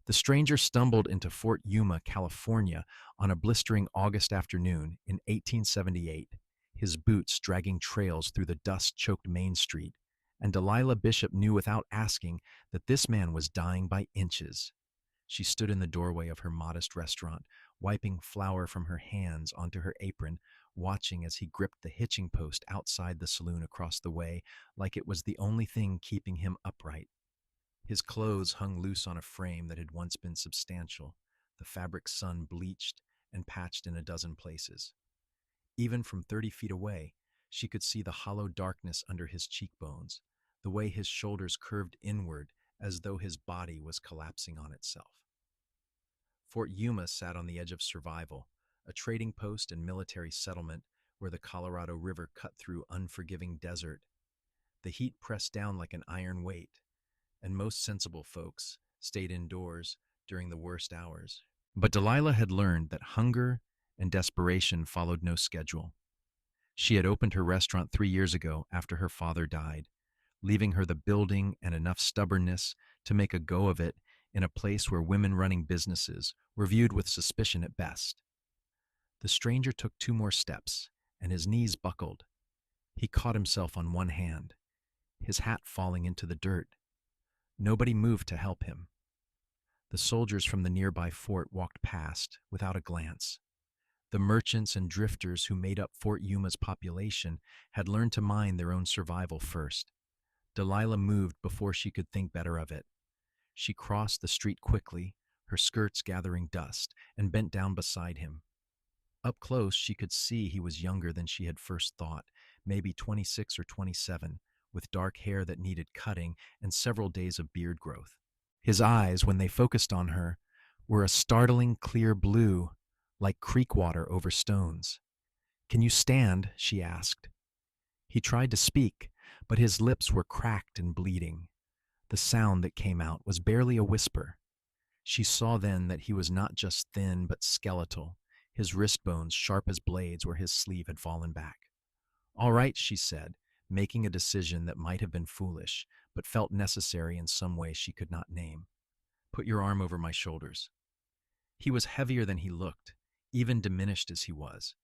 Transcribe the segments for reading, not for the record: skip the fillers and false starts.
The stranger stumbled into Fort Yuma, California, on a blistering August afternoon in 1878, his boots dragging trails through the dust-choked Main Street, and Delilah Bishop knew without asking that this man was dying by inches. She stood in the doorway of her modest restaurant, wiping flour from her hands onto her apron, watching as he gripped the hitching post outside the saloon across the way like it was the only thing keeping him upright. His clothes hung loose on a frame that had once been substantial, the fabric sun bleached and patched in a dozen places. Even from 30 feet away, she could see the hollow darkness under his cheekbones, the way his shoulders curved inward as though his body was collapsing on itself. Fort Yuma sat on the edge of survival, a trading post and military settlement where the Colorado River cut through unforgiving desert. The heat pressed down like an iron weight, and most sensible folks stayed indoors during the worst hours. But Delilah had learned that hunger and desperation followed no schedule. She had opened her restaurant 3 years ago after her father died, leaving her the building and enough stubbornness to make a go of it in a place where women running businesses were viewed with suspicion at best. The stranger took 2 more steps, and his knees buckled. He caught himself on one hand, his hat falling into the dirt. Nobody moved to help him. The soldiers from the nearby fort walked past without a glance. The merchants and drifters who made up Fort Yuma's population had learned to mind their own survival first. Delilah moved before she could think better of it. She crossed the street quickly, her skirts gathering dust, and bent down beside him. Up close, she could see he was younger than she had first thought, maybe 26 or 27, with dark hair that needed cutting and several days of beard growth. His eyes, when they focused on her, were a startling clear blue, like creek water over stones. "Can you stand?" she asked. He tried to speak, but his lips were cracked and bleeding. The sound that came out was barely a whisper. She saw then that he was not just thin but skeletal, his wrist bones sharp as blades where his sleeve had fallen back. "All right," she said, making a decision that might have been foolish, but felt necessary in some way she could not name. "Put your arm over my shoulders." He was heavier than he looked, even diminished as he was.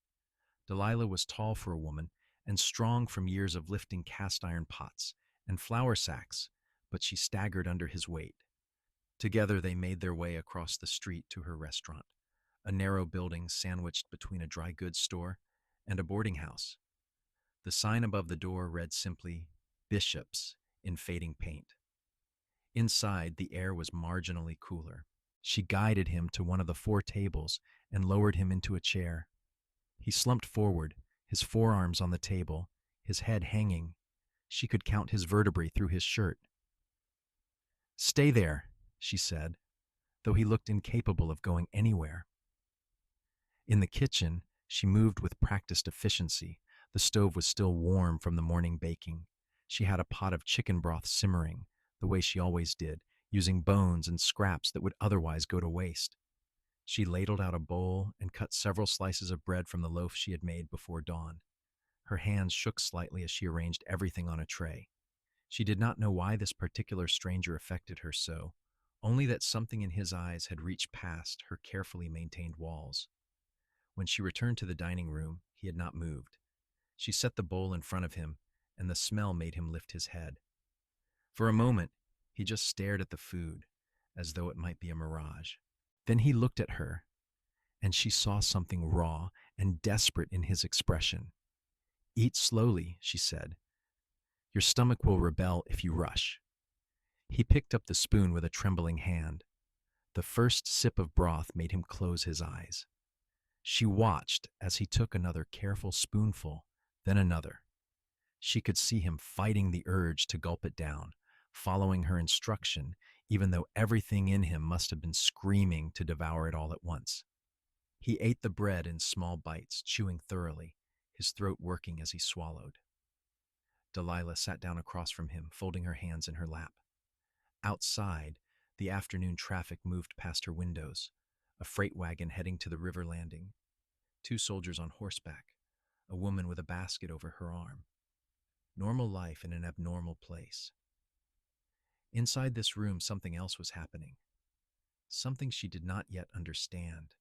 Delilah was tall for a woman and strong from years of lifting cast-iron pots and flour sacks, but she staggered under his weight. Together they made their way across the street to her restaurant, a narrow building sandwiched between a dry goods store and a boarding house. The sign above the door read simply, "Bishops," in fading paint. Inside, the air was marginally cooler. She guided him to one of the 4 tables and lowered him into a chair. He slumped forward, his forearms on the table, his head hanging. She could count his vertebrae through his shirt. "Stay there," she said, though he looked incapable of going anywhere. In the kitchen, she moved with practiced efficiency. The stove was still warm from the morning baking. She had a pot of chicken broth simmering, the way she always did, using bones and scraps that would otherwise go to waste. She ladled out a bowl and cut several slices of bread from the loaf she had made before dawn. Her hands shook slightly as she arranged everything on a tray. She did not know why this particular stranger affected her so, only that something in his eyes had reached past her carefully maintained walls. When she returned to the dining room, he had not moved. She set the bowl in front of him, and the smell made him lift his head. For a moment, he just stared at the food, as though it might be a mirage. Then he looked at her, and she saw something raw and desperate in his expression. "Eat slowly," she said. "Your stomach will rebel if you rush." He picked up the spoon with a trembling hand. The first sip of broth made him close his eyes. She watched as he took another careful spoonful, then another. She could see him fighting the urge to gulp it down, following her instruction, even though everything in him must have been screaming to devour it all at once. He ate the bread in small bites, chewing thoroughly, his throat working as he swallowed. Delilah sat down across from him, folding her hands in her lap. Outside, the afternoon traffic moved past her windows, a freight wagon heading to the river landing, 2 soldiers on horseback, a woman with a basket over her arm. Normal life in an abnormal place. Inside this room, something else was happening. something she did not yet understand.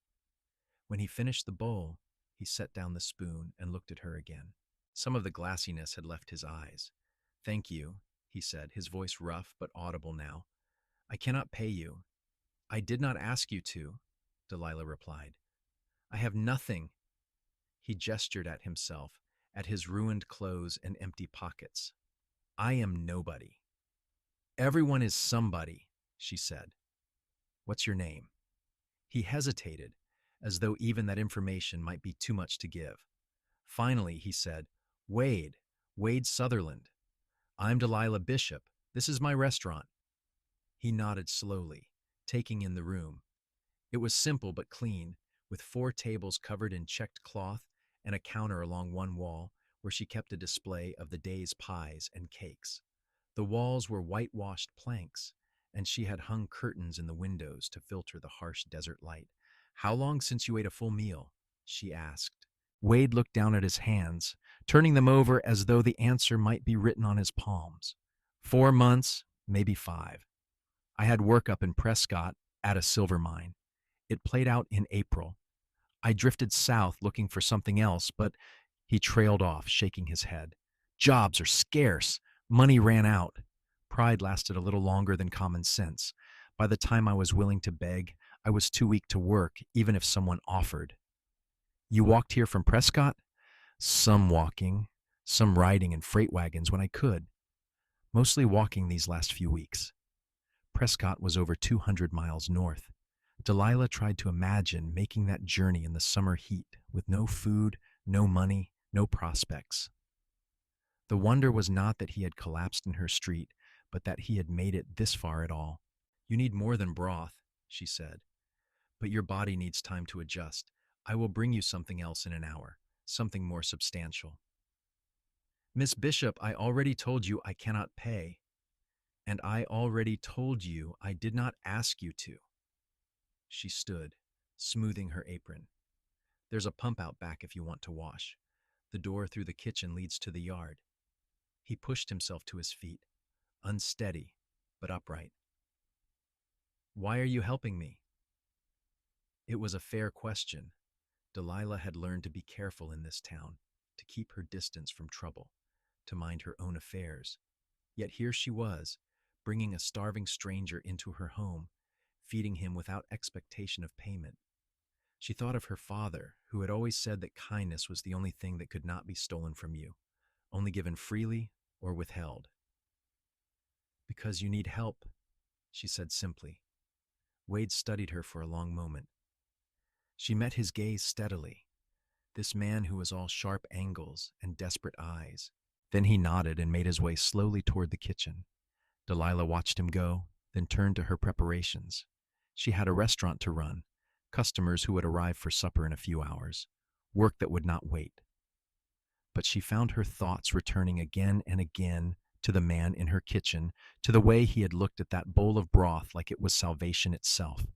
When he finished the bowl, he set down the spoon and looked at her again. Some of the glassiness had left his eyes. "Thank you," he said, his voice rough but audible now. "I cannot pay you." "I did not ask you to," Delilah replied. "I have nothing." He gestured at himself, at his ruined clothes and empty pockets. "I am nobody." "Everyone is somebody," she said. "What's your name?" He hesitated, as though even that information might be too much to give. Finally, he said, Wade Sutherland. I'm Delilah Bishop. This is my restaurant." He nodded slowly, taking in the room. It was simple but clean, with 4 tables covered in checked cloth and a counter along one wall where she kept a display of the day's pies and cakes. The walls were whitewashed planks, and she had hung curtains in the windows to filter the harsh desert light. "How long since you ate a full meal?" she asked. Wade looked down at his hands, turning them over as though the answer might be written on his palms. 4 months, maybe 5. I had work up in Prescott at a silver mine. It played out in April. I drifted south looking for something else, but he trailed off, shaking his head. "Jobs are scarce. Money ran out." Pride lasted a little longer than common sense. By the time I was willing to beg, I was too weak to work, even if someone offered. "You walked here from Prescott?" "Some walking, some riding in freight wagons when I could. Mostly walking these last few weeks." Prescott was over 200 miles north. Delilah tried to imagine making that journey in the summer heat with no food, no money, no prospects. The wonder was not that he had collapsed in her street, but that he had made it this far at all. "You need more than broth," she said, "but your body needs time to adjust. I will bring you something else in an hour, something more substantial." "Miss Bishop, I already told you I cannot pay." "And I already told you I did not ask you to." She stood, smoothing her apron. "There's a pump out back if you want to wash. The door through the kitchen leads to the yard." He pushed himself to his feet, unsteady but upright. "Why are you helping me?" It was a fair question. Delilah had learned to be careful in this town, to keep her distance from trouble, to mind her own affairs. Yet here she was, bringing a starving stranger into her home, feeding him without expectation of payment. She thought of her father, who had always said that kindness was the only thing that could not be stolen from you, only given freely or withheld. "Because you need help," she said simply. Wade studied her for a long moment. She met his gaze steadily, this man who was all sharp angles and desperate eyes. Then he nodded and made his way slowly toward the kitchen. Delilah watched him go, then turned to her preparations. She had a restaurant to run, customers who would arrive for supper in a few hours, work that would not wait. But she found her thoughts returning again and again to the man in her kitchen, to the way he had looked at that bowl of broth like it was salvation itself.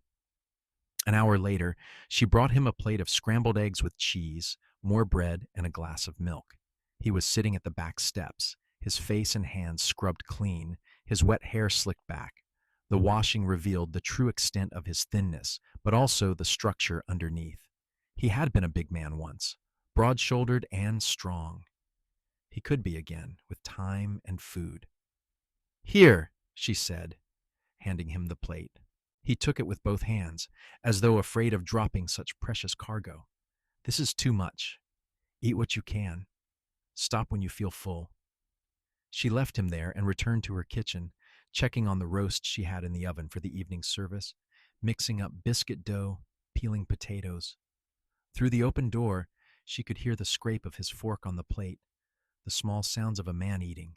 An hour later, she brought him a plate of scrambled eggs with cheese, more bread, and a glass of milk. He was sitting at the back steps, his face and hands scrubbed clean, his wet hair slicked back. The washing revealed the true extent of his thinness, but also the structure underneath. He had been a big man once, broad-shouldered and strong. He could be again, with time and food. "Here," she said, handing him the plate. He took it with both hands, as though afraid of dropping such precious cargo. "This is too much. Eat what you can. Stop when you feel full." She left him there and returned to her kitchen, checking on the roast she had in the oven for the evening service, mixing up biscuit dough, peeling potatoes. Through the open door, she could hear the scrape of his fork on the plate, the small sounds of a man eating.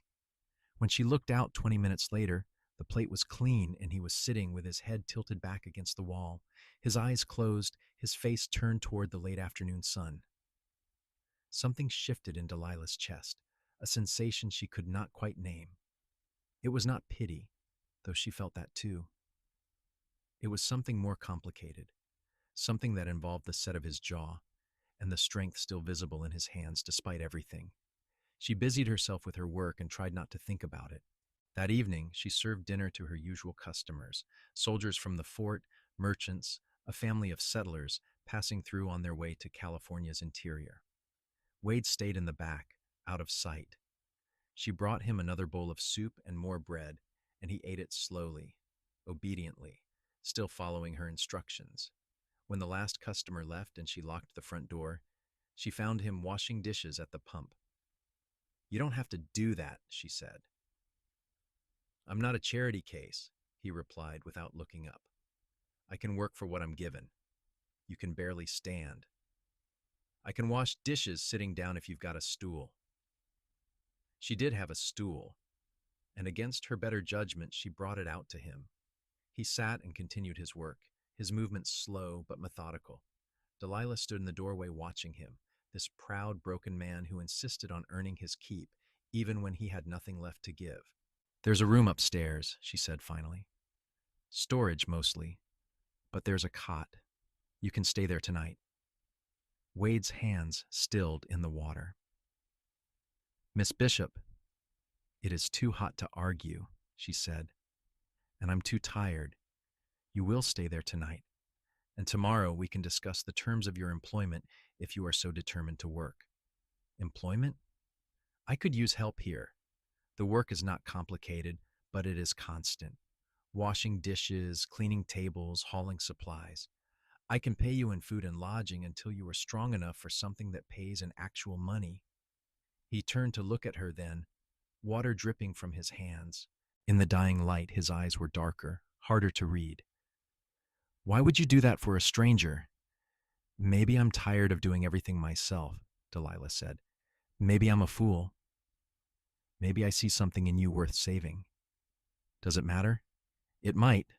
When she looked out 20 minutes later, the plate was clean and he was sitting with his head tilted back against the wall, his eyes closed, his face turned toward the late afternoon sun. Something shifted in Delilah's chest, a sensation she could not quite name. It was not pity, though she felt that too. It was something more complicated, something that involved the set of his jaw and the strength still visible in his hands despite everything. She busied herself with her work and tried not to think about it. That evening, she served dinner to her usual customers, soldiers from the fort, merchants, a family of settlers passing through on their way to California's interior. Wade stayed in the back, out of sight. She brought him another bowl of soup and more bread, and he ate it slowly, obediently, still following her instructions. When the last customer left and she locked the front door, she found him washing dishes at the pump. "You don't have to do that," she said. "I'm not a charity case," he replied without looking up. "I can work for what I'm given. You can barely stand. I can wash dishes sitting down if you've got a stool." She did have a stool, and against her better judgment, she brought it out to him. He sat and continued his work, his movements slow but methodical. Delilah stood in the doorway watching him, this proud, broken man who insisted on earning his keep, even when he had nothing left to give. "There's a room upstairs," she said finally. "Storage, mostly, but there's a cot. You can stay there tonight." Wade's hands stilled in the water. "Miss Bishop, it is too hot to argue," she said, "and I'm too tired. You will stay there tonight, and tomorrow we can discuss the terms of your employment if you are so determined to work." "Employment? I could use help here. The work is not complicated, but it is constant. Washing dishes, cleaning tables, hauling supplies. I can pay you in food and lodging until you are strong enough for something that pays in actual money." He turned to look at her then, water dripping from his hands. In the dying light, his eyes were darker, harder to read. "Why would you do that for a stranger?" "Maybe I'm tired of doing everything myself," Delilah said. "Maybe I'm a fool. Maybe I see something in you worth saving." "Does it matter?" "It might."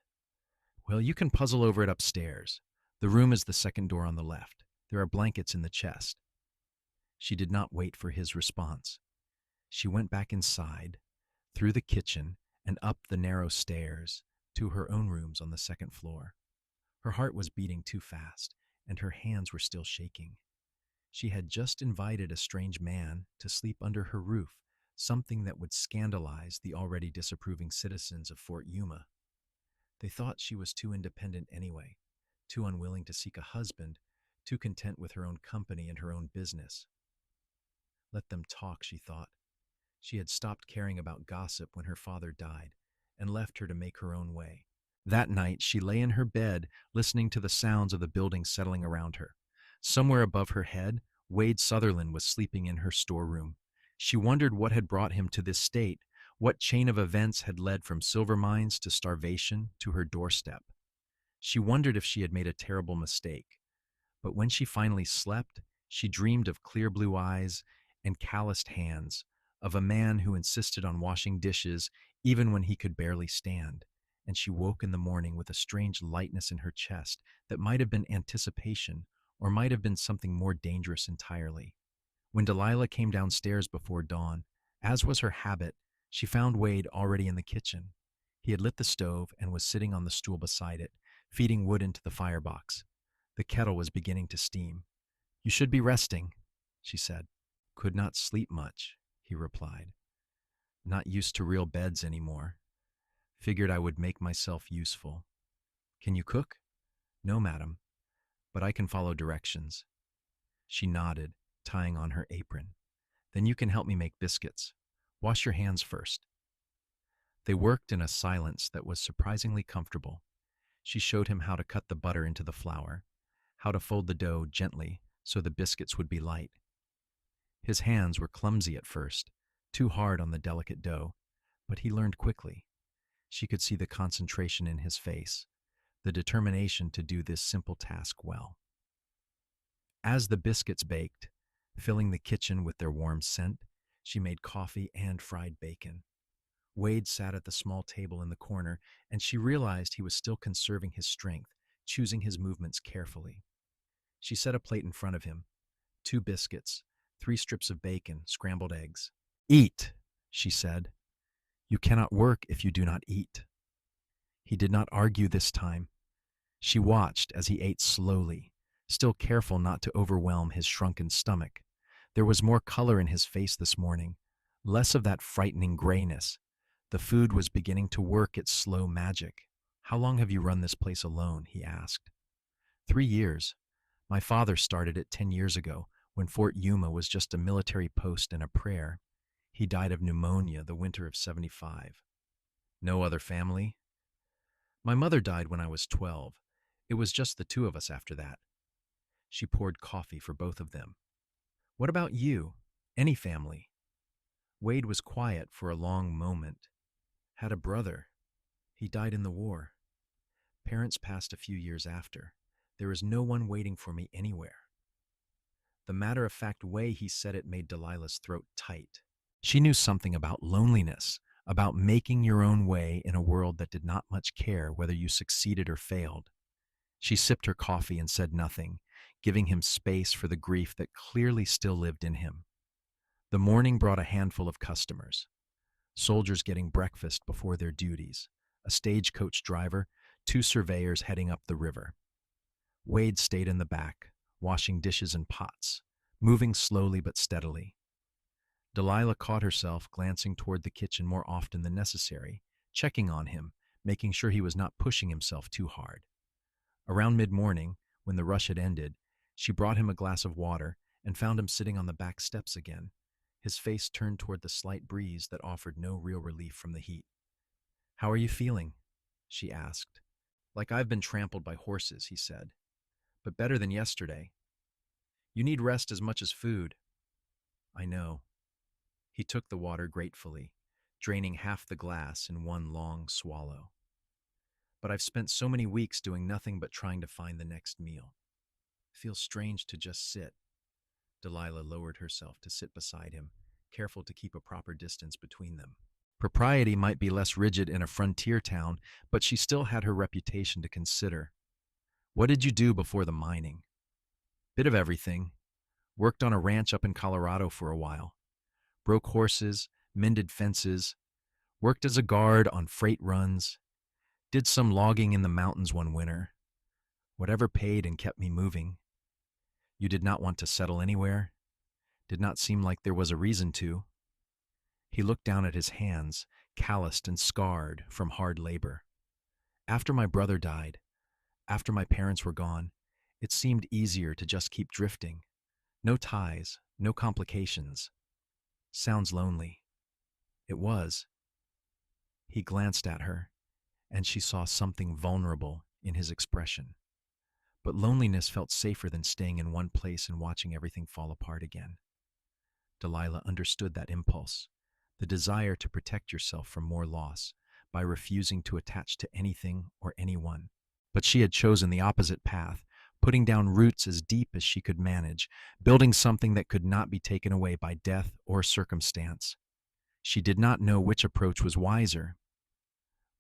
"Well, you can puzzle over it upstairs. The room is the second door on the left. There are blankets in the chest." She did not wait for his response. She went back inside, through the kitchen, and up the narrow stairs to her own rooms on the second floor. Her heart was beating too fast, and her hands were still shaking. She had just invited a strange man to sleep under her roof, something that would scandalize the already disapproving citizens of Fort Yuma. They thought she was too independent anyway, too unwilling to seek a husband, too content with her own company and her own business. Let them talk, she thought. She had stopped caring about gossip when her father died and left her to make her own way. That night, she lay in her bed, listening to the sounds of the building settling around her. Somewhere above her head, Wade Sutherland was sleeping in her storeroom. She wondered what had brought him to this state, what chain of events had led from silver mines to starvation to her doorstep. She wondered if she had made a terrible mistake. But when she finally slept, she dreamed of clear blue eyes and calloused hands, of a man who insisted on washing dishes even when he could barely stand, and she woke in the morning with a strange lightness in her chest that might have been anticipation or might have been something more dangerous entirely. When Delilah came downstairs before dawn, as was her habit, she found Wade already in the kitchen. He had lit the stove and was sitting on the stool beside it, feeding wood into the firebox. The kettle was beginning to steam. "You should be resting," she said. "Could not sleep much," he replied. "Not used to real beds anymore. Figured I would make myself useful." "Can you cook?" "No, madam, but I can follow directions." She nodded, tying on her apron. "Then you can help me make biscuits. Wash your hands first." They worked in a silence that was surprisingly comfortable. She showed him how to cut the butter into the flour, how to fold the dough gently so the biscuits would be light. His hands were clumsy at first, too hard on the delicate dough, but he learned quickly. She could see the concentration in his face, the determination to do this simple task well. As the biscuits baked, filling the kitchen with their warm scent, she made coffee and fried bacon. Wade sat at the small table in the corner, and she realized he was still conserving his strength, choosing his movements carefully. She set a plate in front of him, 2 biscuits, 3 strips of bacon, scrambled eggs. "Eat," she said. "You cannot work if you do not eat." He did not argue this time. She watched as he ate slowly, still careful not to overwhelm his shrunken stomach. There was more color in his face this morning, less of that frightening grayness. The food was beginning to work its slow magic. How long have you run this place alone? He asked. 3 years. My father started it 10 years ago when Fort Yuma was just a military post and a prayer. He died of pneumonia the winter of '75. No other family? My mother died when I was 12. It was just the two of us after that. She poured coffee for both of them. What about you? Any family? Wade was quiet for a long moment. Had a brother. He died in the war. Parents passed a few years after. There is no one waiting for me anywhere. The matter-of-fact way he said it made Delilah's throat tight. She knew something about loneliness, about making your own way in a world that did not much care whether you succeeded or failed. She sipped her coffee and said nothing, giving him space for the grief that clearly still lived in him. The morning brought a handful of customers. Soldiers getting breakfast before their duties, a stagecoach driver, two surveyors heading up the river. Wade stayed in the back, washing dishes and pots, moving slowly but steadily. Delilah caught herself glancing toward the kitchen more often than necessary, checking on him, making sure he was not pushing himself too hard. Around mid-morning, when the rush had ended, she brought him a glass of water and found him sitting on the back steps again, his face turned toward the slight breeze that offered no real relief from the heat. "How are you feeling?" she asked. "Like I've been trampled by horses," he said. "But better than yesterday. You need rest as much as food." "I know." He took the water gratefully, draining half the glass in one long swallow. "But I've spent so many weeks doing nothing but trying to find the next meal. It feels strange to just sit." Delilah lowered herself to sit beside him, careful to keep a proper distance between them. Propriety might be less rigid in a frontier town, but she still had her reputation to consider. "What did you do before the mining?" "Bit of everything. Worked on a ranch up in Colorado for a while. Broke horses, mended fences, worked as a guard on freight runs, did some logging in the mountains one winter. Whatever paid and kept me moving." "You did not want to settle anywhere?" "Did not seem like there was a reason to." He looked down at his hands, calloused and scarred from hard labor. "After my brother died, after my parents were gone, it seemed easier to just keep drifting. No ties, no complications. Sounds lonely." It was. He glanced at her, and she saw something vulnerable in his expression. But loneliness felt safer than staying in one place and watching everything fall apart again. Delilah understood that impulse, the desire to protect yourself from more loss by refusing to attach to anything or anyone. But she had chosen the opposite path, putting down roots as deep as she could manage, building something that could not be taken away by death or circumstance. She did not know which approach was wiser.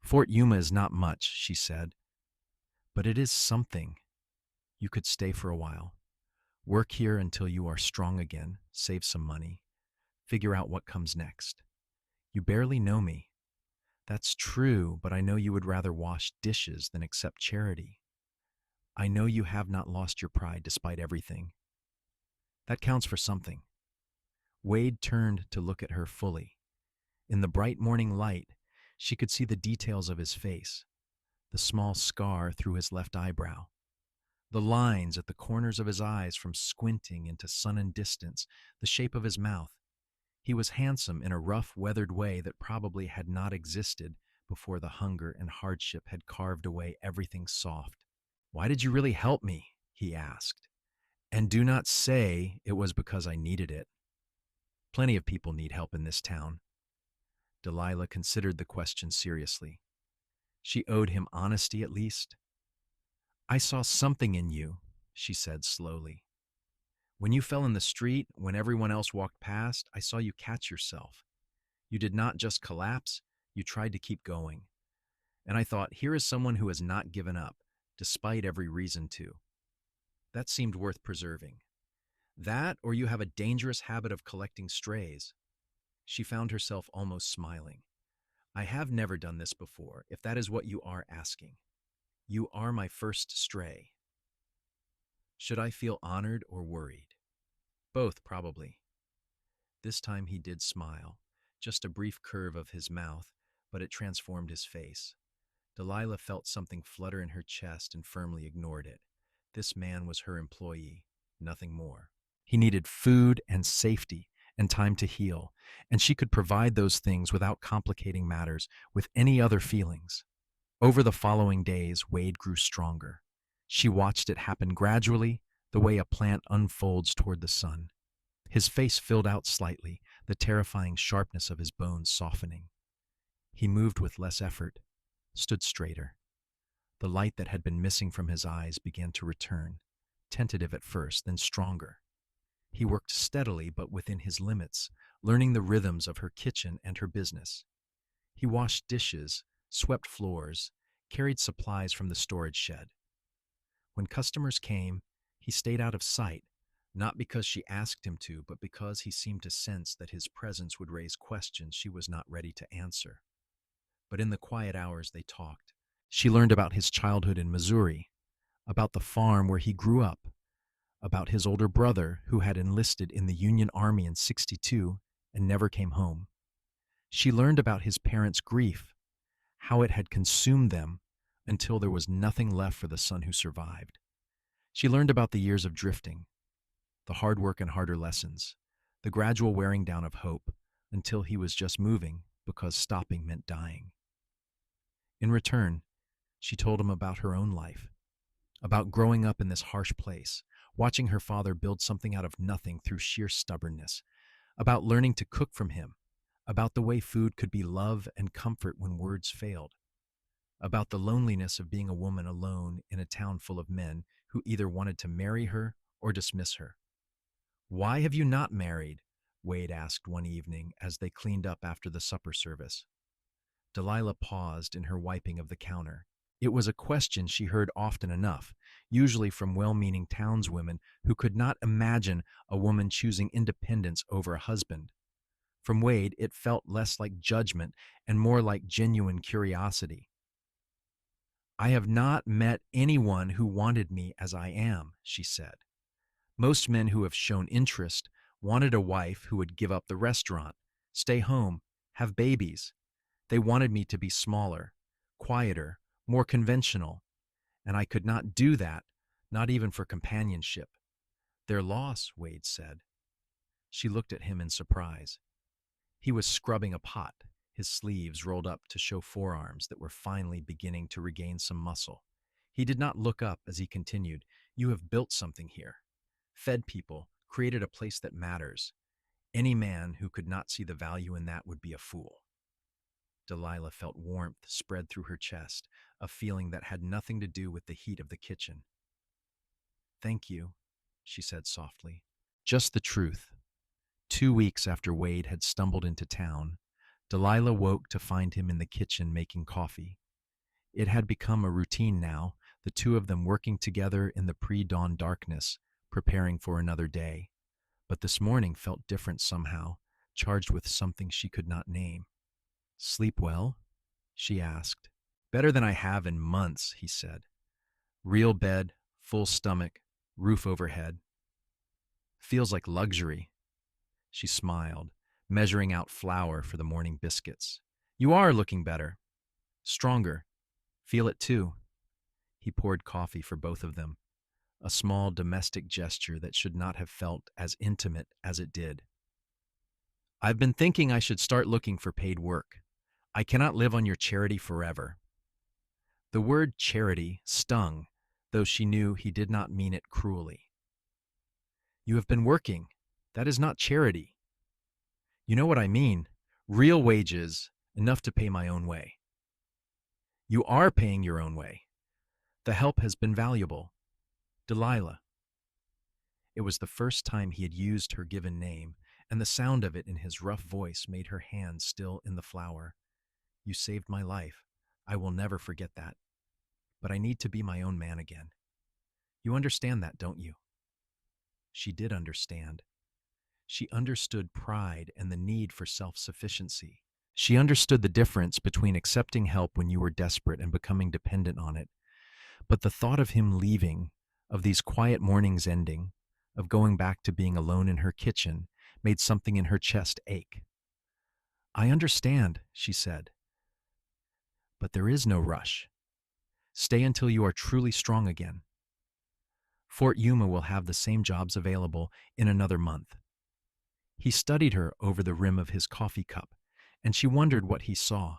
"Fort Yuma is not much," she said, "but it is something. You could stay for a while. Work here until you are strong again, save some money, figure out what comes next. You barely know me." "That's true, but I know you would rather wash dishes than accept charity. I know you have not lost your pride despite everything. That counts for something." Wade turned to look at her fully. In the bright morning light, she could see the details of his face, the small scar through his left eyebrow, the lines at the corners of his eyes from squinting into sun and distance, the shape of his mouth. He was handsome in a rough, weathered way that probably had not existed before the hunger and hardship had carved away everything soft. "Why did you really help me?" he asked. "And do not say it was because I needed it. Plenty of people need help in this town." Delilah considered the question seriously. She owed him honesty at least. "I saw something in you," she said slowly. "When you fell in the street, when everyone else walked past, I saw you catch yourself. You did not just collapse, you tried to keep going. And I thought, here is someone who has not given up, despite every reason to. That seemed worth preserving. That, or you have a dangerous habit of collecting strays." She found herself almost smiling. "I have never done this before, if that is what you are asking. You are my first stray." Should I feel honored or worried? Both, probably. This time he did smile, just a brief curve of his mouth, but it transformed his face. Delilah felt something flutter in her chest and firmly ignored it. This man was her employee, nothing more. He needed food and safety and time to heal, and she could provide those things without complicating matters with any other feelings. Over the following days, Wade grew stronger. She watched it happen gradually, the way a plant unfolds toward the sun. His face filled out slightly, the terrifying sharpness of his bones softening. He moved with less effort, stood straighter. The light that had been missing from his eyes began to return, tentative at first, then stronger. He worked steadily but within his limits, learning the rhythms of her kitchen and her business. He washed dishes, swept floors, carried supplies from the storage shed. When customers came, he stayed out of sight, not because she asked him to, but because he seemed to sense that his presence would raise questions she was not ready to answer. But in the quiet hours they talked. She learned about his childhood in Missouri, about the farm where he grew up, about his older brother who had enlisted in the Union Army in '62 and never came home. She learned about his parents' grief, how it had consumed them until there was nothing left for the son who survived. She learned about the years of drifting, the hard work and harder lessons, the gradual wearing down of hope until he was just moving because stopping meant dying. In return, she told him about her own life, about growing up in this harsh place, watching her father build something out of nothing through sheer stubbornness, about learning to cook from him, about the way food could be love and comfort when words failed, about the loneliness of being a woman alone in a town full of men who either wanted to marry her or dismiss her. "Why have you not married?" Wade asked one evening as they cleaned up after the supper service. Delilah paused in her wiping of the counter. It was a question she heard often enough, usually from well-meaning townswomen who could not imagine a woman choosing independence over a husband. From Wade, it felt less like judgment and more like genuine curiosity. "I have not met anyone who wanted me as I am," she said. "Most men who have shown interest wanted a wife who would give up the restaurant, stay home, have babies. They wanted me to be smaller, quieter, more conventional, and I could not do that, not even for companionship." "Their loss," Wade said. She looked at him in surprise. He was scrubbing a pot, his sleeves rolled up to show forearms that were finally beginning to regain some muscle. He did not look up as he continued, "You have built something here. Fed people, created a place that matters. Any man who could not see the value in that would be a fool." Delilah felt warmth spread through her chest, a feeling that had nothing to do with the heat of the kitchen. "Thank you," she said softly. Just the truth. 2 weeks after Wade had stumbled into town, Delilah woke to find him in the kitchen making coffee. It had become a routine now, the two of them working together in the pre-dawn darkness, preparing for another day. But this morning felt different somehow, charged with something she could not name. "Sleep well?" she asked. "Better than I have in months," he said. "Real bed, full stomach, roof overhead. Feels like luxury." She smiled, measuring out flour for the morning biscuits. "You are looking better. Stronger. Feel it too." He poured coffee for both of them, a small domestic gesture that should not have felt as intimate as it did. "I've been thinking I should start looking for paid work. I cannot live on your charity forever." The word charity stung, though she knew he did not mean it cruelly. "You have been working. That is not charity." "You know what I mean. Real wages, enough to pay my own way." "You are paying your own way. The help has been valuable. Delilah." It was the first time he had used her given name, and the sound of it in his rough voice made her hand still in the flour. "You saved my life. I will never forget that. But I need to be my own man again. You understand that, don't you?" She did understand. She understood pride and the need for self-sufficiency. She understood the difference between accepting help when you were desperate and becoming dependent on it. But the thought of him leaving, of these quiet mornings ending, of going back to being alone in her kitchen, made something in her chest ache. "I understand," she said. But there is no rush. Stay until you are truly strong again. Fort Yuma will have the same jobs available in another month. He studied her over the rim of his coffee cup, and she wondered what he saw.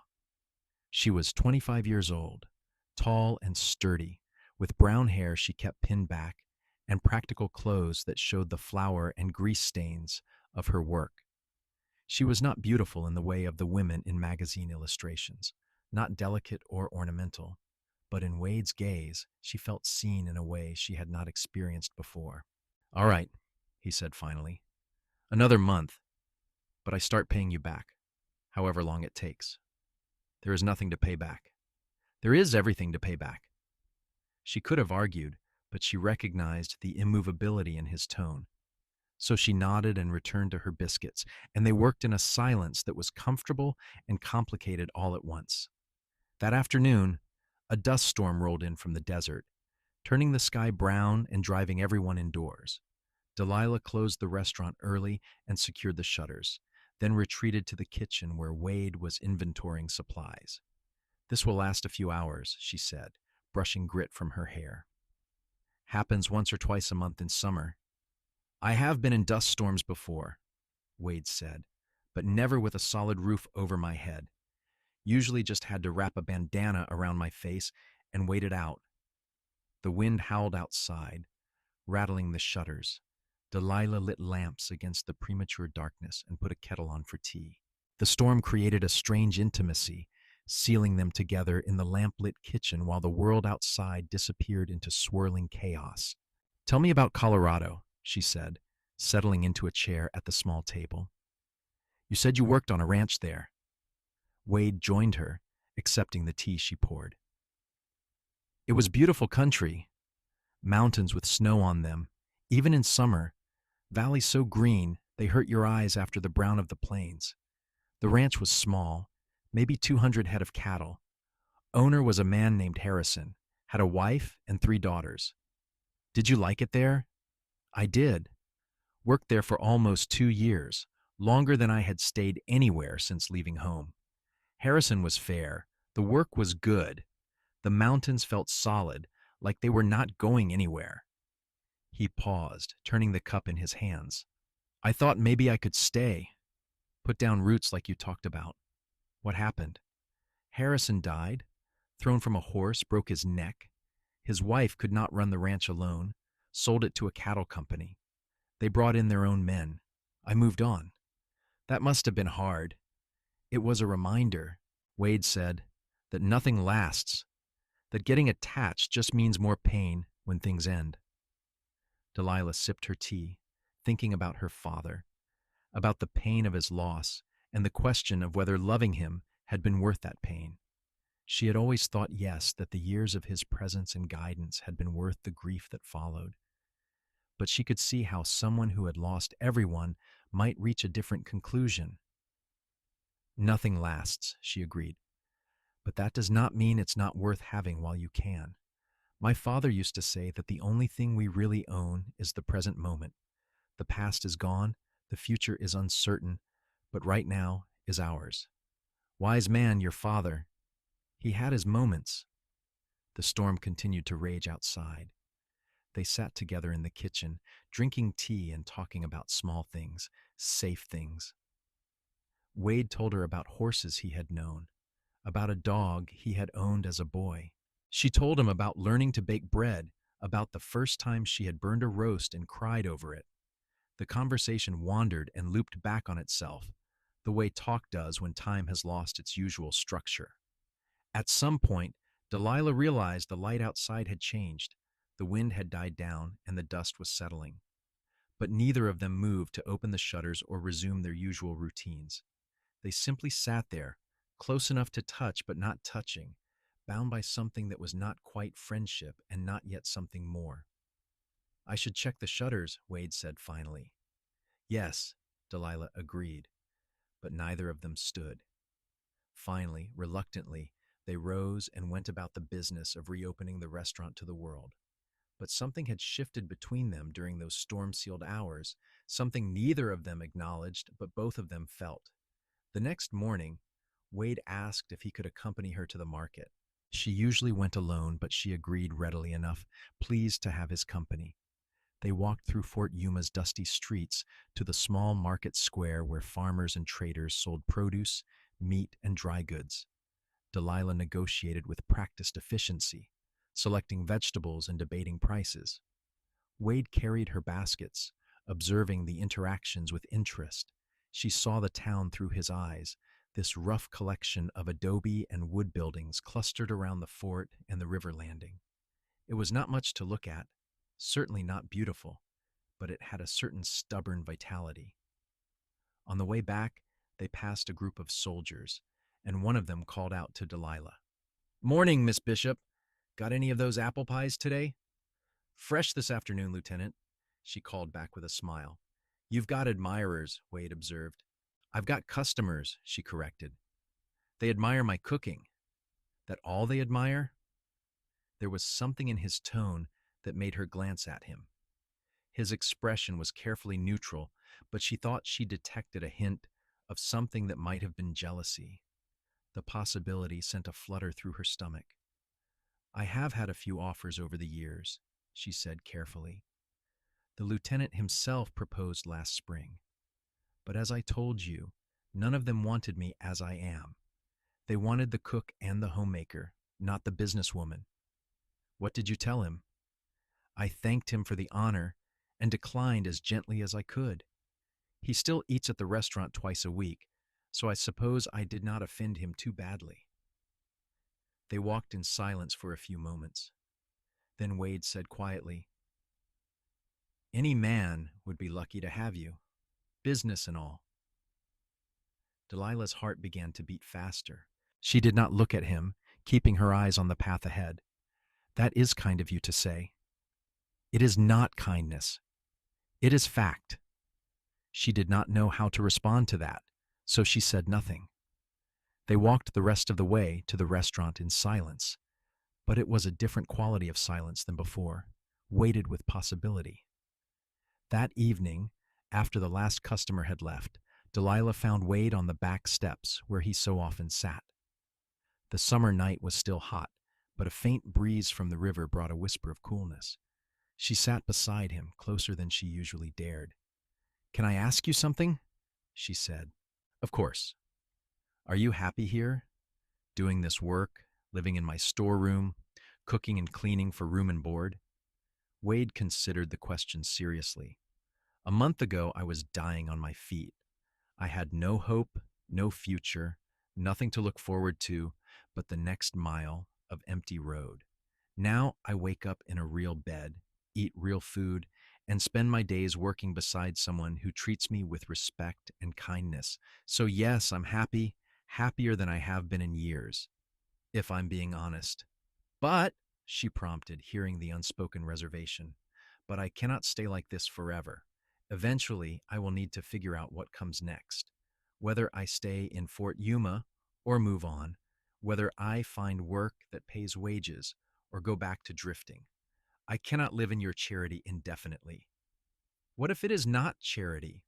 She was 25 years old, tall and sturdy, with brown hair she kept pinned back, and practical clothes that showed the flour and grease stains of her work. She was not beautiful in the way of the women in magazine illustrations, not delicate or ornamental, but in Wade's gaze, she felt seen in a way she had not experienced before. "All right," he said finally. "Another month, but I start paying you back, however long it takes. There is nothing to pay back." "There is everything to pay back." She could have argued, but she recognized the immovability in his tone. So she nodded and returned to her biscuits, and they worked in a silence that was comfortable and complicated all at once. That afternoon, a dust storm rolled in from the desert, turning the sky brown and driving everyone indoors. Delilah closed the restaurant early and secured the shutters, then retreated to the kitchen where Wade was inventorying supplies. "This will last a few hours," she said, brushing grit from her hair. "Happens once or twice a month in summer." "I have been in dust storms before," Wade said, "but never with a solid roof over my head. Usually just had to wrap a bandana around my face and wait it out." The wind howled outside, rattling the shutters. Delilah lit lamps against the premature darkness and put a kettle on for tea. The storm created a strange intimacy, sealing them together in the lamp-lit kitchen while the world outside disappeared into swirling chaos. "Tell me about Colorado," she said, settling into a chair at the small table. "You said you worked on a ranch there." Wade joined her, accepting the tea she poured. "It was beautiful country, mountains with snow on them, even in summer, valleys so green they hurt your eyes after the brown of the plains. The ranch was small, maybe 200 head of cattle. Owner was a man named Harrison, had a wife and 3 daughters. Did you like it there?" "I did. Worked there for almost 2 years, longer than I had stayed anywhere since leaving home. Harrison was fair. The work was good. The mountains felt solid, like they were not going anywhere." He paused, turning the cup in his hands. "I thought maybe I could stay, put down roots like you talked about." "What happened?" "Harrison died, thrown from a horse, broke his neck. His wife could not run the ranch alone, sold it to a cattle company. They brought in their own men. I moved on." "That must have been hard." "It was a reminder," Wade said, "that nothing lasts, that getting attached just means more pain when things end." Delilah sipped her tea, thinking about her father, about the pain of his loss, and the question of whether loving him had been worth that pain. She had always thought yes, that the years of his presence and guidance had been worth the grief that followed. But she could see how someone who had lost everyone might reach a different conclusion. "Nothing lasts," she agreed. "But that does not mean it's not worth having while you can. My father used to say that the only thing we really own is the present moment. The past is gone, the future is uncertain, but right now is ours. Wise man, your father. He had his moments." The storm continued to rage outside. They sat together in the kitchen, drinking tea and talking about small things, safe things. Wade told her about horses he had known, about a dog he had owned as a boy. She told him about learning to bake bread, about the first time she had burned a roast and cried over it. The conversation wandered and looped back on itself, the way talk does when time has lost its usual structure. At some point, Delilah realized the light outside had changed. The wind had died down and the dust was settling. But neither of them moved to open the shutters or resume their usual routines. They simply sat there, close enough to touch but not touching, bound by something that was not quite friendship and not yet something more. "I should check the shutters," Wade said finally. "Yes," Delilah agreed, but neither of them stood. Finally, reluctantly, they rose and went about the business of reopening the restaurant to the world. But something had shifted between them during those storm-sealed hours, something neither of them acknowledged but both of them felt. The next morning, Wade asked if he could accompany her to the market. She usually went alone, but she agreed readily enough, pleased to have his company. They walked through Fort Yuma's dusty streets to the small market square where farmers and traders sold produce, meat, and dry goods. Delilah negotiated with practiced efficiency, selecting vegetables and debating prices. Wade carried her baskets, observing the interactions with interest. She saw the town through his eyes, this rough collection of adobe and wood buildings clustered around the fort and the river landing. It was not much to look at, certainly not beautiful, but it had a certain stubborn vitality. On the way back, they passed a group of soldiers, and one of them called out to Delilah. "Morning, Miss Bishop. Got any of those apple pies today?" "Fresh this afternoon, Lieutenant," she called back with a smile. "You've got admirers," Wade observed. "I've got customers," she corrected. "They admire my cooking." "That all they admire?" There was something in his tone that made her glance at him. His expression was carefully neutral, but she thought she detected a hint of something that might have been jealousy. The possibility sent a flutter through her stomach. "I have had a few offers over the years," she said carefully. "The lieutenant himself proposed last spring. But as I told you, none of them wanted me as I am. They wanted the cook and the homemaker, not the businesswoman." "What did you tell him?" "I thanked him for the honor and declined as gently as I could. He still eats at the restaurant twice a week, so I suppose I did not offend him too badly." They walked in silence for a few moments. Then Wade said quietly, "Any man would be lucky to have you, business and all." Delilah's heart began to beat faster. She did not look at him, keeping her eyes on the path ahead. "That is kind of you to say." "It is not kindness. It is fact." She did not know how to respond to that, so she said nothing. They walked the rest of the way to the restaurant in silence, but it was a different quality of silence than before, weighted with possibility. That evening, after the last customer had left, Delilah found Wade on the back steps where he so often sat. The summer night was still hot, but a faint breeze from the river brought a whisper of coolness. She sat beside him, closer than she usually dared. "Can I ask you something?" she said. "Of course." "Are you happy here? Doing this work, living in my storeroom, cooking and cleaning for room and board?" Wade considered the question seriously. "A month ago, I was dying on my feet. I had no hope, no future, nothing to look forward to but the next mile of empty road. Now I wake up in a real bed, eat real food, and spend my days working beside someone who treats me with respect and kindness. So yes, I'm happy, happier than I have been in years, if I'm being honest." "But," she prompted, hearing the unspoken reservation, "but I cannot stay like this forever. Eventually, I will need to figure out what comes next. Whether I stay in Fort Yuma or move on, whether I find work that pays wages or go back to drifting. I cannot live in your charity indefinitely." "What if it is not charity?"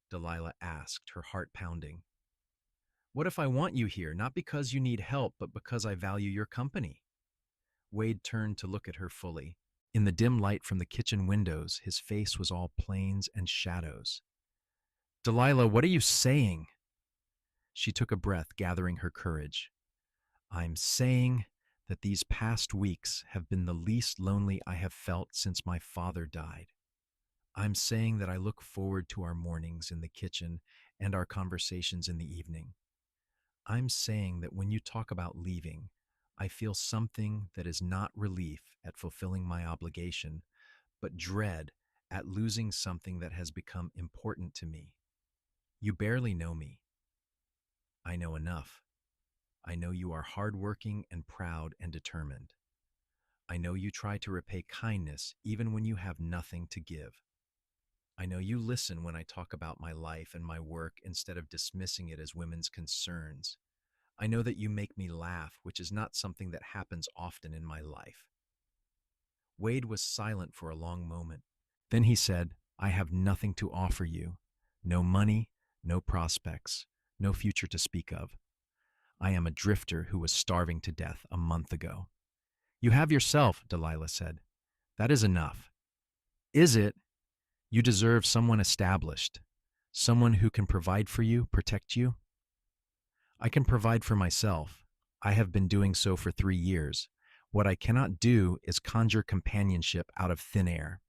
Delilah asked, her heart pounding. "What if I want you here, not because you need help, but because I value your company?" Wade turned to look at her fully. In the dim light from the kitchen windows, his face was all plains and shadows. "Delilah, what are you saying?" She took a breath, gathering her courage. "I'm saying that these past weeks have been the least lonely I have felt since my father died. I'm saying that I look forward to our mornings in the kitchen and our conversations in the evening. I'm saying that when you talk about leaving, I feel something that is not relief at fulfilling my obligation, but dread at losing something that has become important to me. You barely know me. I know enough. I know you are hardworking and proud and determined. I know you try to repay kindness even when you have nothing to give. I know you listen when I talk about my life and my work instead of dismissing it as women's concerns. I know that you make me laugh, which is not something that happens often in my life." Wade was silent for a long moment. Then he said, "I have nothing to offer you. No money, no prospects, no future to speak of. I am a drifter who was starving to death a month ago. You have yourself, Delilah said. That is enough. Is it? You deserve someone established, someone who can provide for you, protect you. I can provide for myself. I have been doing so for 3 years. What I cannot do is conjure companionship out of thin air.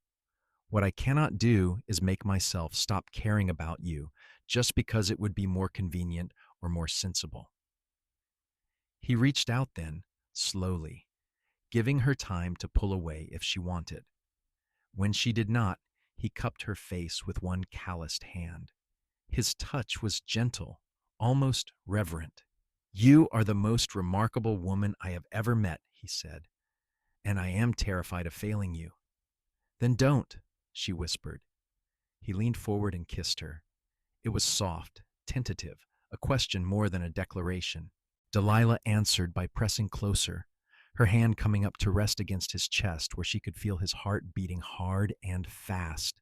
What I cannot do is make myself stop caring about you just because it would be more convenient or more sensible. He reached out then, slowly, giving her time to pull away if she wanted. When she did not, he cupped her face with one calloused hand. His touch was gentle, almost reverent. You are the most remarkable woman I have ever met, he said, and I am terrified of failing you. Then don't, she whispered. He leaned forward and kissed her. It was soft, tentative, a question more than a declaration. Delilah answered by pressing closer, her hand coming up to rest against his chest where she could feel his heart beating hard and fast.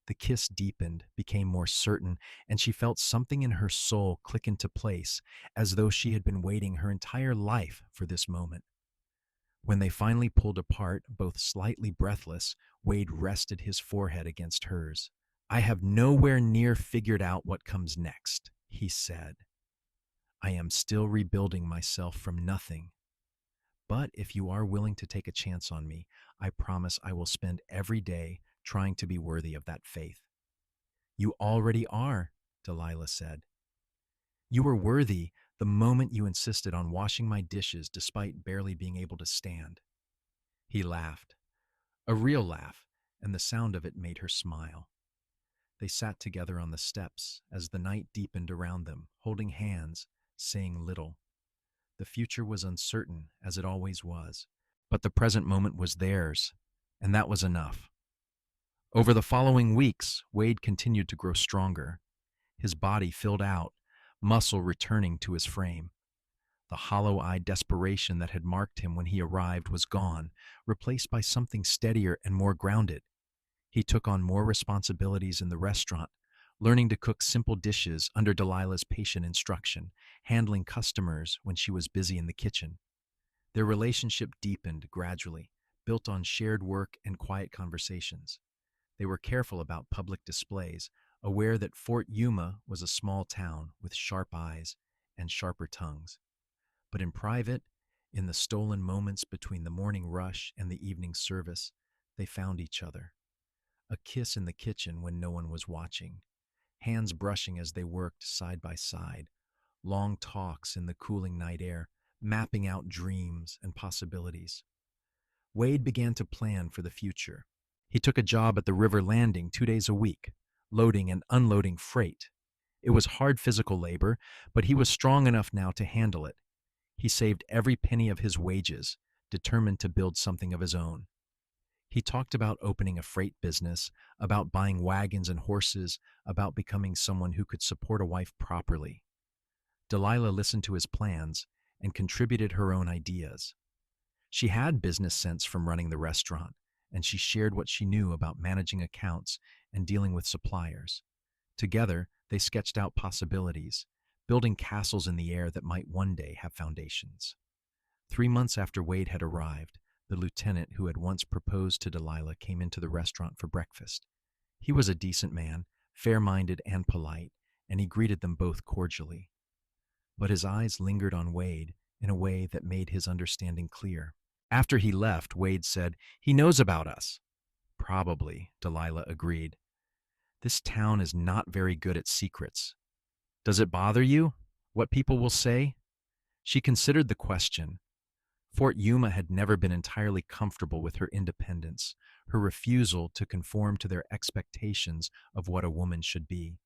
The kiss deepened, became more certain, and she felt something in her soul click into place, as though she had been waiting her entire life for this moment. When they finally pulled apart, both slightly breathless, Wade rested his forehead against hers. I have nowhere near figured out what comes next, he said. I am still rebuilding myself from nothing. But if you are willing to take a chance on me, I promise I will spend every day trying to be worthy of that faith. You already are, Delilah said. You were worthy the moment you insisted on washing my dishes despite barely being able to stand. He laughed, a real laugh, and the sound of it made her smile. They sat together on the steps as the night deepened around them, holding hands, saying little. The future was uncertain, as it always was, but the present moment was theirs, and that was enough. Over the following weeks, Wade continued to grow stronger. His body filled out, muscle returning to his frame. The hollow-eyed desperation that had marked him when he arrived was gone, replaced by something steadier and more grounded. He took on more responsibilities in the restaurant, learning to cook simple dishes under Delilah's patient instruction, handling customers when she was busy in the kitchen. Their relationship deepened gradually, built on shared work and quiet conversations. They were careful about public displays, aware that Fort Yuma was a small town with sharp eyes and sharper tongues. But in private, in the stolen moments between the morning rush and the evening service, they found each other. A kiss in the kitchen when no one was watching, hands brushing as they worked side by side, long talks in the cooling night air, mapping out dreams and possibilities. Wade began to plan for the future. He took a job at the river landing 2 days a week, loading and unloading freight. It was hard physical labor, but he was strong enough now to handle it. He saved every penny of his wages, determined to build something of his own. He talked about opening a freight business, about buying wagons and horses, about becoming someone who could support a wife properly. Delilah listened to his plans and contributed her own ideas. She had business sense from running the restaurant, and she shared what she knew about managing accounts and dealing with suppliers. Together, they sketched out possibilities, building castles in the air that might one day have foundations. 3 months after Wade had arrived, the lieutenant who had once proposed to Delilah came into the restaurant for breakfast. He was a decent man, fair-minded and polite, and he greeted them both cordially. But his eyes lingered on Wade in a way that made his understanding clear. After he left, Wade said, "He knows about us." "Probably," Delilah agreed. "This town is not very good at secrets. Does it bother you, what people will say?" She considered the question. Fort Yuma had never been entirely comfortable with her independence, her refusal to conform to their expectations of what a woman should be.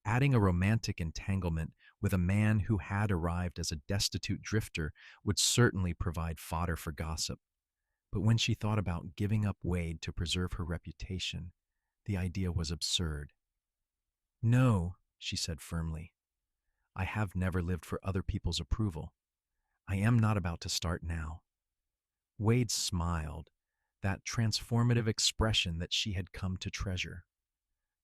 Adding a romantic entanglement with a man who had arrived as a destitute drifter would certainly provide fodder for gossip. But when she thought about giving up Wade to preserve her reputation, the idea was absurd. "No," she said firmly. "I have never lived for other people's approval. I am not about to start now." Wade smiled, that transformative expression that she had come to treasure.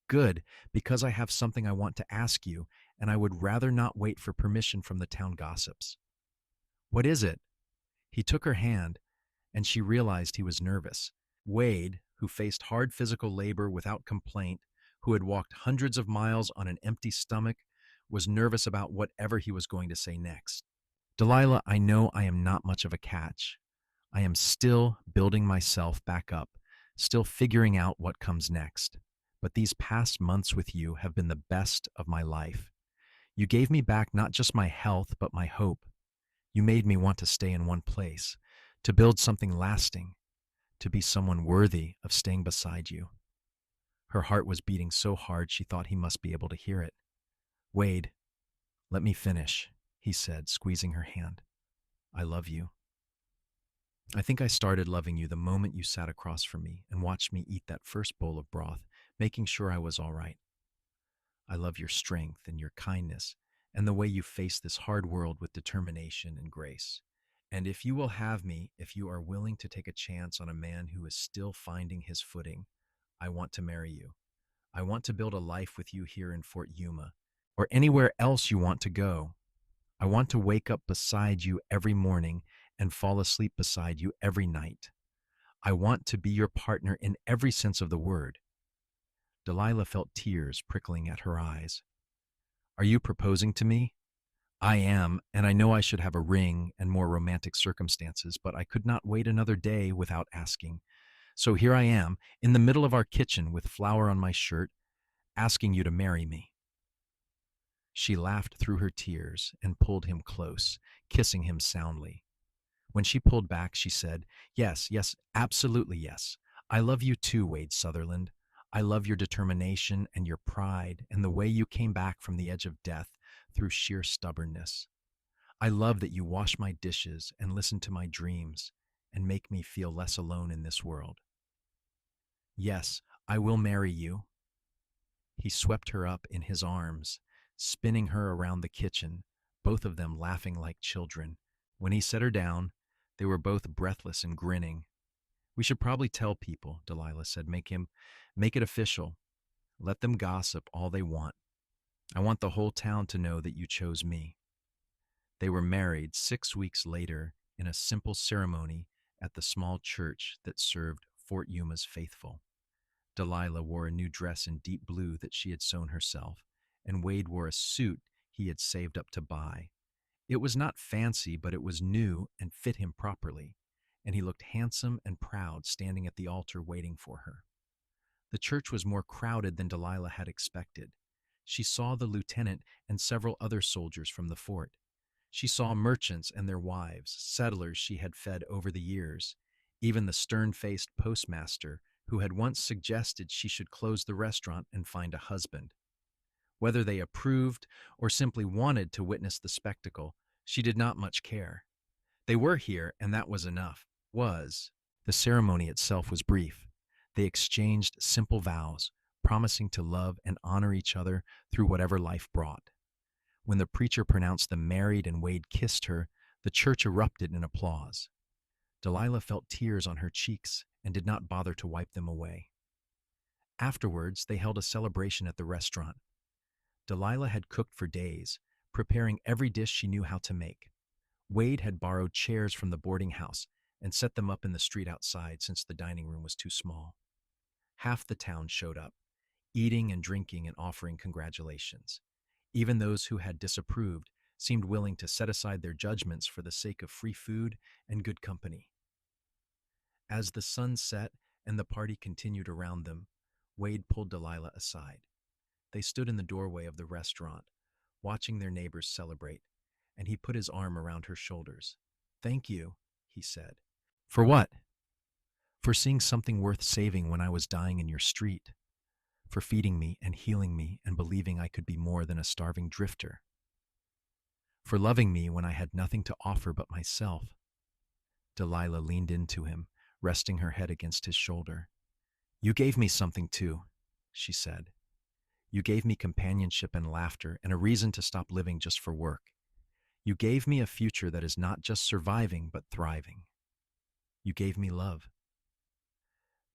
"Good, because I have something I want to ask you, and I would rather not wait for permission from the town gossips. What is it? He took her hand, and she realized he was nervous. Wade, who faced hard physical labor without complaint, who had walked hundreds of miles on an empty stomach, was nervous about whatever he was going to say next. Delilah, I know I am not much of a catch. I am still building myself back up, still figuring out what comes next. But these past months with you have been the best of my life. You gave me back not just my health, but my hope. You made me want to stay in one place, to build something lasting, to be someone worthy of staying beside you. Her heart was beating so hard she thought he must be able to hear it. Wade, let me finish, he said, squeezing her hand. I love you. I think I started loving you the moment you sat across from me and watched me eat that first bowl of broth, making sure I was all right. I love your strength and your kindness and the way you face this hard world with determination and grace. And if you will have me, if you are willing to take a chance on a man who is still finding his footing, I want to marry you. I want to build a life with you here in Fort Yuma or anywhere else you want to go. I want to wake up beside you every morning and fall asleep beside you every night. I want to be your partner in every sense of the word. Delilah felt tears prickling at her eyes. Are you proposing to me? I am, and I know I should have a ring and more romantic circumstances, but I could not wait another day without asking. So here I am, in the middle of our kitchen with flour on my shirt, asking you to marry me. She laughed through her tears and pulled him close, kissing him soundly. When she pulled back, she said, Yes, yes, absolutely yes. I love you too, Wade Sutherland. I love your determination and your pride and the way you came back from the edge of death through sheer stubbornness. I love that you wash my dishes and listen to my dreams and make me feel less alone in this world. Yes, I will marry you. He swept her up in his arms, spinning her around the kitchen, both of them laughing like children. When he set her down, they were both breathless and grinning. We should probably tell people, Delilah said. Make it official. Let them gossip all they want. I want the whole town to know that you chose me. They were married 6 weeks later in a simple ceremony at the small church that served Fort Yuma's faithful. Delilah wore a new dress in deep blue that she had sewn herself, and Wade wore a suit he had saved up to buy. It was not fancy, but it was new and fit him properly, and he looked handsome and proud standing at the altar waiting for her. The church was more crowded than Delilah had expected. She saw the lieutenant and several other soldiers from the fort. She saw merchants and their wives, settlers she had fed over the years, even the stern-faced postmaster who had once suggested she should close the restaurant and find a husband. Whether they approved or simply wanted to witness the spectacle, she did not much care. They were here, and that was enough. The ceremony itself was brief. They exchanged simple vows, promising to love and honor each other through whatever life brought. When the preacher pronounced them married and Wade kissed her, the church erupted in applause. Delilah felt tears on her cheeks and did not bother to wipe them away. Afterwards, they held a celebration at the restaurant. Delilah had cooked for days, preparing every dish she knew how to make. Wade had borrowed chairs from the boarding house and set them up in the street outside since the dining room was too small. Half the town showed up, eating and drinking and offering congratulations. Even those who had disapproved seemed willing to set aside their judgments for the sake of free food and good company. As the sun set and the party continued around them, Wade pulled Delilah aside. They stood in the doorway of the restaurant, watching their neighbors celebrate, and he put his arm around her shoulders. Thank you, he said. For what? For seeing something worth saving when I was dying in your street. For feeding me and healing me and believing I could be more than a starving drifter. For loving me when I had nothing to offer but myself. Delilah leaned into him, resting her head against his shoulder. You gave me something too, she said. You gave me companionship and laughter and a reason to stop living just for work. You gave me a future that is not just surviving but thriving. You gave me love.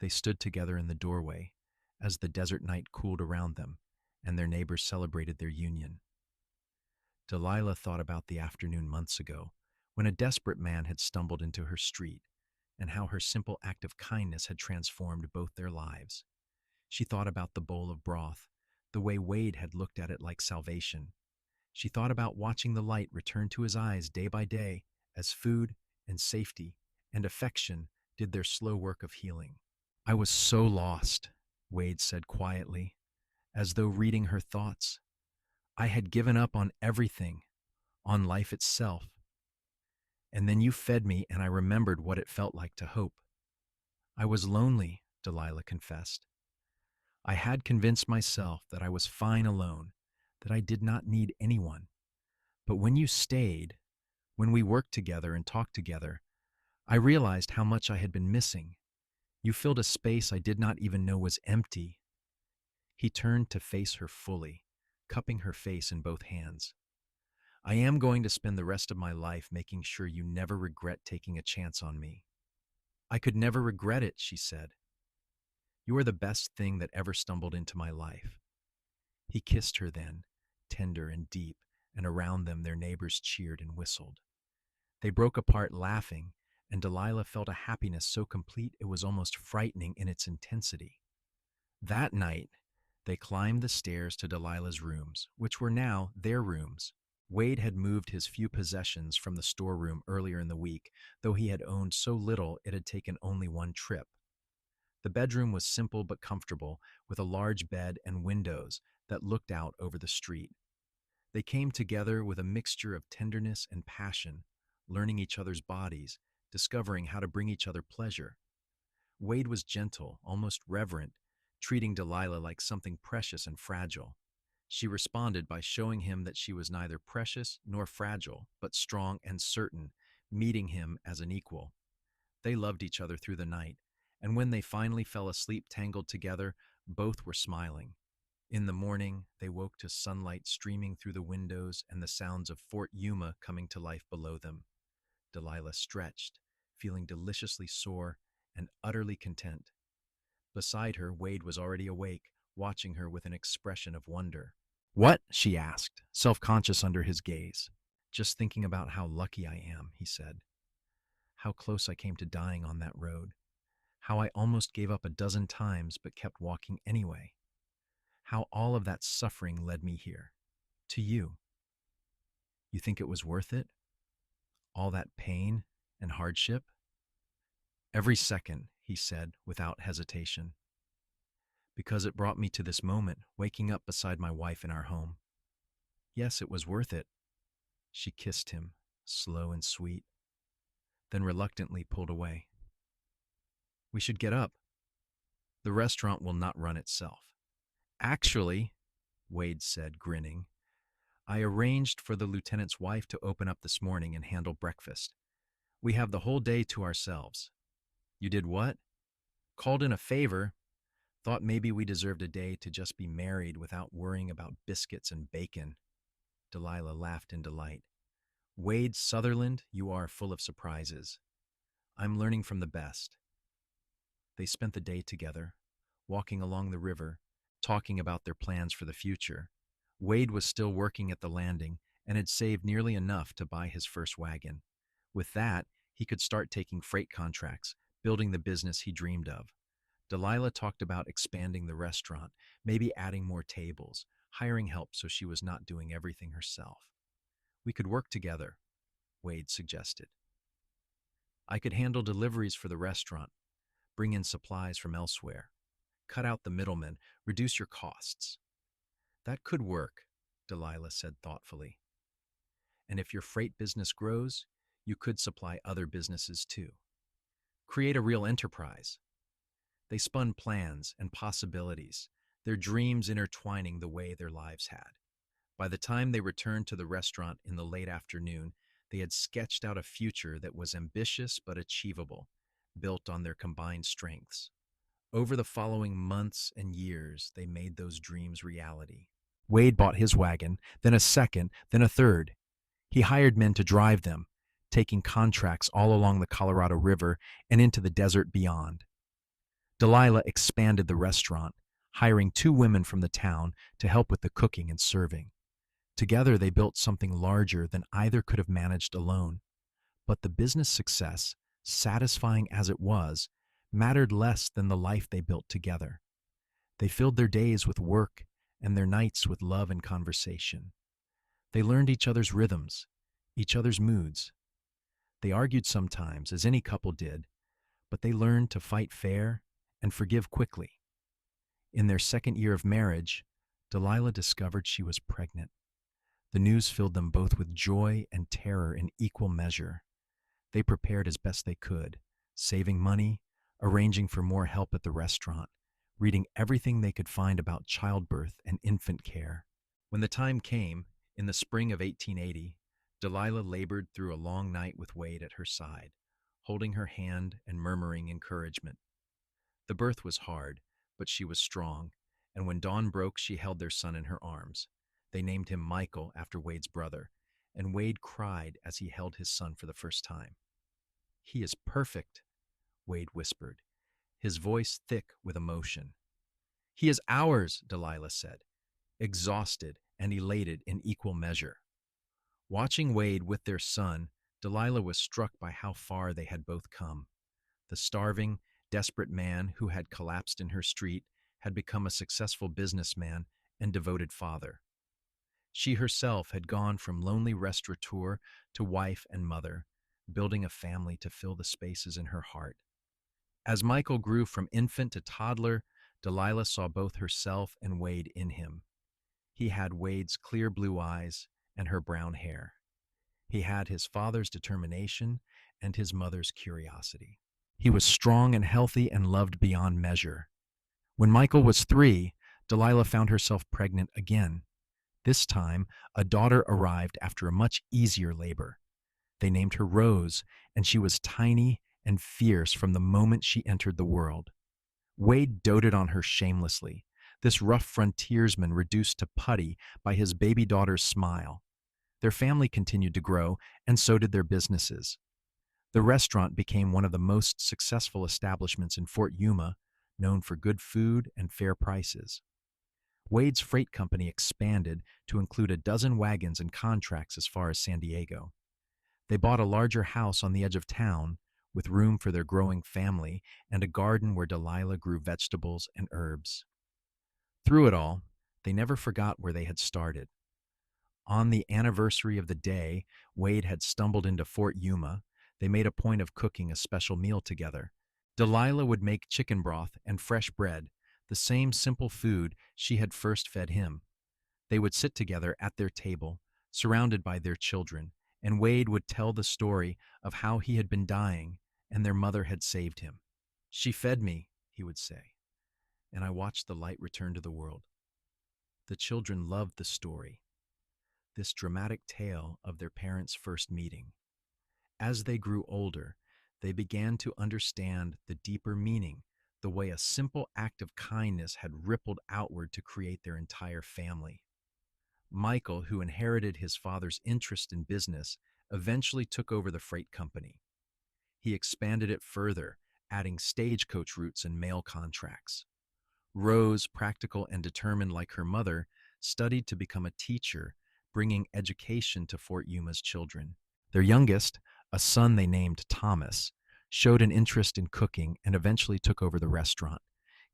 They stood together in the doorway as the desert night cooled around them and their neighbors celebrated their union. Delilah thought about the afternoon months ago, when a desperate man had stumbled into her street, and how her simple act of kindness had transformed both their lives. She thought about the bowl of broth, the way Wade had looked at it like salvation. She thought about watching the light return to his eyes day by day as food and safety and affection did their slow work of healing. I was so lost, Wade said quietly, as though reading her thoughts. I had given up on everything, on life itself. And then you fed me, and I remembered what it felt like to hope. I was lonely, Delilah confessed. I had convinced myself that I was fine alone, that I did not need anyone. But when you stayed, when we worked together and talked together, I realized how much I had been missing. You filled a space I did not even know was empty. He turned to face her fully, cupping her face in both hands. I am going to spend the rest of my life making sure you never regret taking a chance on me. I could never regret it, she said. You are the best thing that ever stumbled into my life. He kissed her then, tender and deep, and around them their neighbors cheered and whistled. They broke apart laughing, and Delilah felt a happiness so complete it was almost frightening in its intensity. That night, they climbed the stairs to Delilah's rooms, which were now their rooms. Wade had moved his few possessions from the storeroom earlier in the week, though he had owned so little it had taken only one trip. The bedroom was simple but comfortable, with a large bed and windows that looked out over the street. They came together with a mixture of tenderness and passion, learning each other's bodies, discovering how to bring each other pleasure. Wade was gentle, almost reverent, treating Delilah like something precious and fragile. She responded by showing him that she was neither precious nor fragile, but strong and certain, meeting him as an equal. They loved each other through the night, and when they finally fell asleep tangled together, both were smiling. In the morning, they woke to sunlight streaming through the windows and the sounds of Fort Yuma coming to life below them. Delilah stretched, feeling deliciously sore and utterly content. Beside her, Wade was already awake, watching her with an expression of wonder. What? She asked, self-conscious under his gaze. Just thinking about how lucky I am, he said. How close I came to dying on that road. How I almost gave up a dozen times but kept walking anyway. How all of that suffering led me here. To you. You think it was worth it? All that pain and hardship? Every second, he said without hesitation. Because it brought me to this moment, waking up beside my wife in our home. Yes, it was worth it. She kissed him, slow and sweet, then reluctantly pulled away. We should get up. The restaurant will not run itself. Actually, Wade said, grinning, I arranged for the lieutenant's wife to open up this morning and handle breakfast. We have the whole day to ourselves. You did what? Called in a favor. Thought maybe we deserved a day to just be married without worrying about biscuits and bacon. Delilah laughed in delight. Wade Sutherland, you are full of surprises. I'm learning from the best. They spent the day together, walking along the river, talking about their plans for the future. Wade was still working at the landing and had saved nearly enough to buy his first wagon. With that, he could start taking freight contracts, building the business he dreamed of. Delilah talked about expanding the restaurant, maybe adding more tables, hiring help so she was not doing everything herself. We could work together, Wade suggested. I could handle deliveries for the restaurant, bring in supplies from elsewhere, cut out the middlemen, reduce your costs. That could work, Delilah said thoughtfully. And if your freight business grows, you could supply other businesses too. Create a real enterprise. They spun plans and possibilities, their dreams intertwining the way their lives had. By the time they returned to the restaurant in the late afternoon, they had sketched out a future that was ambitious but achievable, built on their combined strengths. Over the following months and years, they made those dreams reality. Wade bought his wagon, then a second, then a third. He hired men to drive them, taking contracts all along the Colorado River and into the desert beyond. Delilah expanded the restaurant, hiring 2 women from the town to help with the cooking and serving. Together, they built something larger than either could have managed alone. But the business success, satisfying as it was, mattered less than the life they built together. They filled their days with work and their nights with love and conversation. They learned each other's rhythms, each other's moods. They argued sometimes, as any couple did, but they learned to fight fair and forgive quickly. In their second year of marriage, Delilah discovered she was pregnant. The news filled them both with joy and terror in equal measure. They prepared as best they could, saving money, arranging for more help at the restaurant, reading everything they could find about childbirth and infant care. When the time came, in the spring of 1880, Delilah labored through a long night with Wade at her side, holding her hand and murmuring encouragement. The birth was hard, but she was strong, and when dawn broke, she held their son in her arms. They named him Michael after Wade's brother, and Wade cried as he held his son for the first time. "He is perfect," Wade whispered, his voice thick with emotion. "He is ours," Delilah said, exhausted and elated in equal measure. Watching Wade with their son, Delilah was struck by how far they had both come. The starving, desperate man who had collapsed in her street had become a successful businessman and devoted father. She herself had gone from lonely restaurateur to wife and mother, building a family to fill the spaces in her heart. As Michael grew from infant to toddler, Delilah saw both herself and Wade in him. He had Wade's clear blue eyes and her brown hair. He had his father's determination and his mother's curiosity. He was strong and healthy and loved beyond measure. When Michael was 3, Delilah found herself pregnant again. This time, a daughter arrived after a much easier labor. They named her Rose, and she was tiny and fierce from the moment she entered the world. Wade doted on her shamelessly, this rough frontiersman reduced to putty by his baby daughter's smile. Their family continued to grow, and so did their businesses. The restaurant became one of the most successful establishments in Fort Yuma, known for good food and fair prices. Wade's freight company expanded to include a dozen wagons and contracts as far as San Diego. They bought a larger house on the edge of town, with room for their growing family and a garden where Delilah grew vegetables and herbs. Through it all, they never forgot where they had started. On the anniversary of the day Wade had stumbled into Fort Yuma, they made a point of cooking a special meal together. Delilah would make chicken broth and fresh bread, the same simple food she had first fed him. They would sit together at their table, surrounded by their children, and Wade would tell the story of how he had been dying and their mother had saved him. "She fed me," he would say, "and I watched the light return to the world." The children loved the story, this dramatic tale of their parents' first meeting. As they grew older, they began to understand the deeper meaning, the way a simple act of kindness had rippled outward to create their entire family. Michael, who inherited his father's interest in business, eventually took over the freight company. He expanded it further, adding stagecoach routes and mail contracts. Rose, practical and determined like her mother, studied to become a teacher, bringing education to Fort Yuma's children. Their youngest, a son they named Thomas, showed an interest in cooking and eventually took over the restaurant,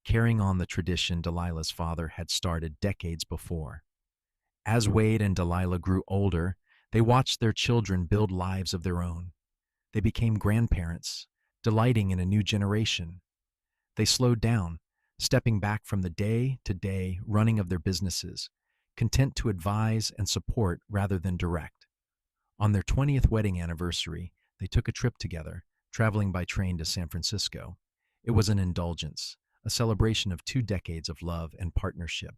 carrying on the tradition Delilah's father had started decades before. As Wade and Delilah grew older, they watched their children build lives of their own. They became grandparents, delighting in a new generation. They slowed down, stepping back from the day-to-day running of their businesses, content to advise and support rather than direct. On their 20th wedding anniversary, they took a trip together, traveling by train to San Francisco. It was an indulgence, a celebration of 2 decades of love and partnership.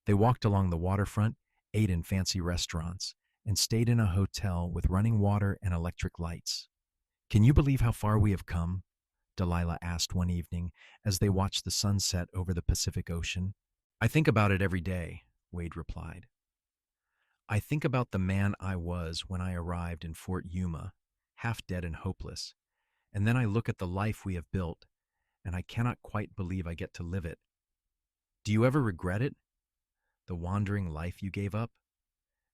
They walked along the waterfront, ate in fancy restaurants, and stayed in a hotel with running water and electric lights. "Can you believe how far we have come?" Delilah asked one evening as they watched the sunset over the Pacific Ocean. "I think about it every day," Wade replied. "I think about the man I was when I arrived in Fort Yuma, half dead and hopeless, and then I look at the life we have built, and I cannot quite believe I get to live it. Do you ever regret it? The wandering life you gave up?"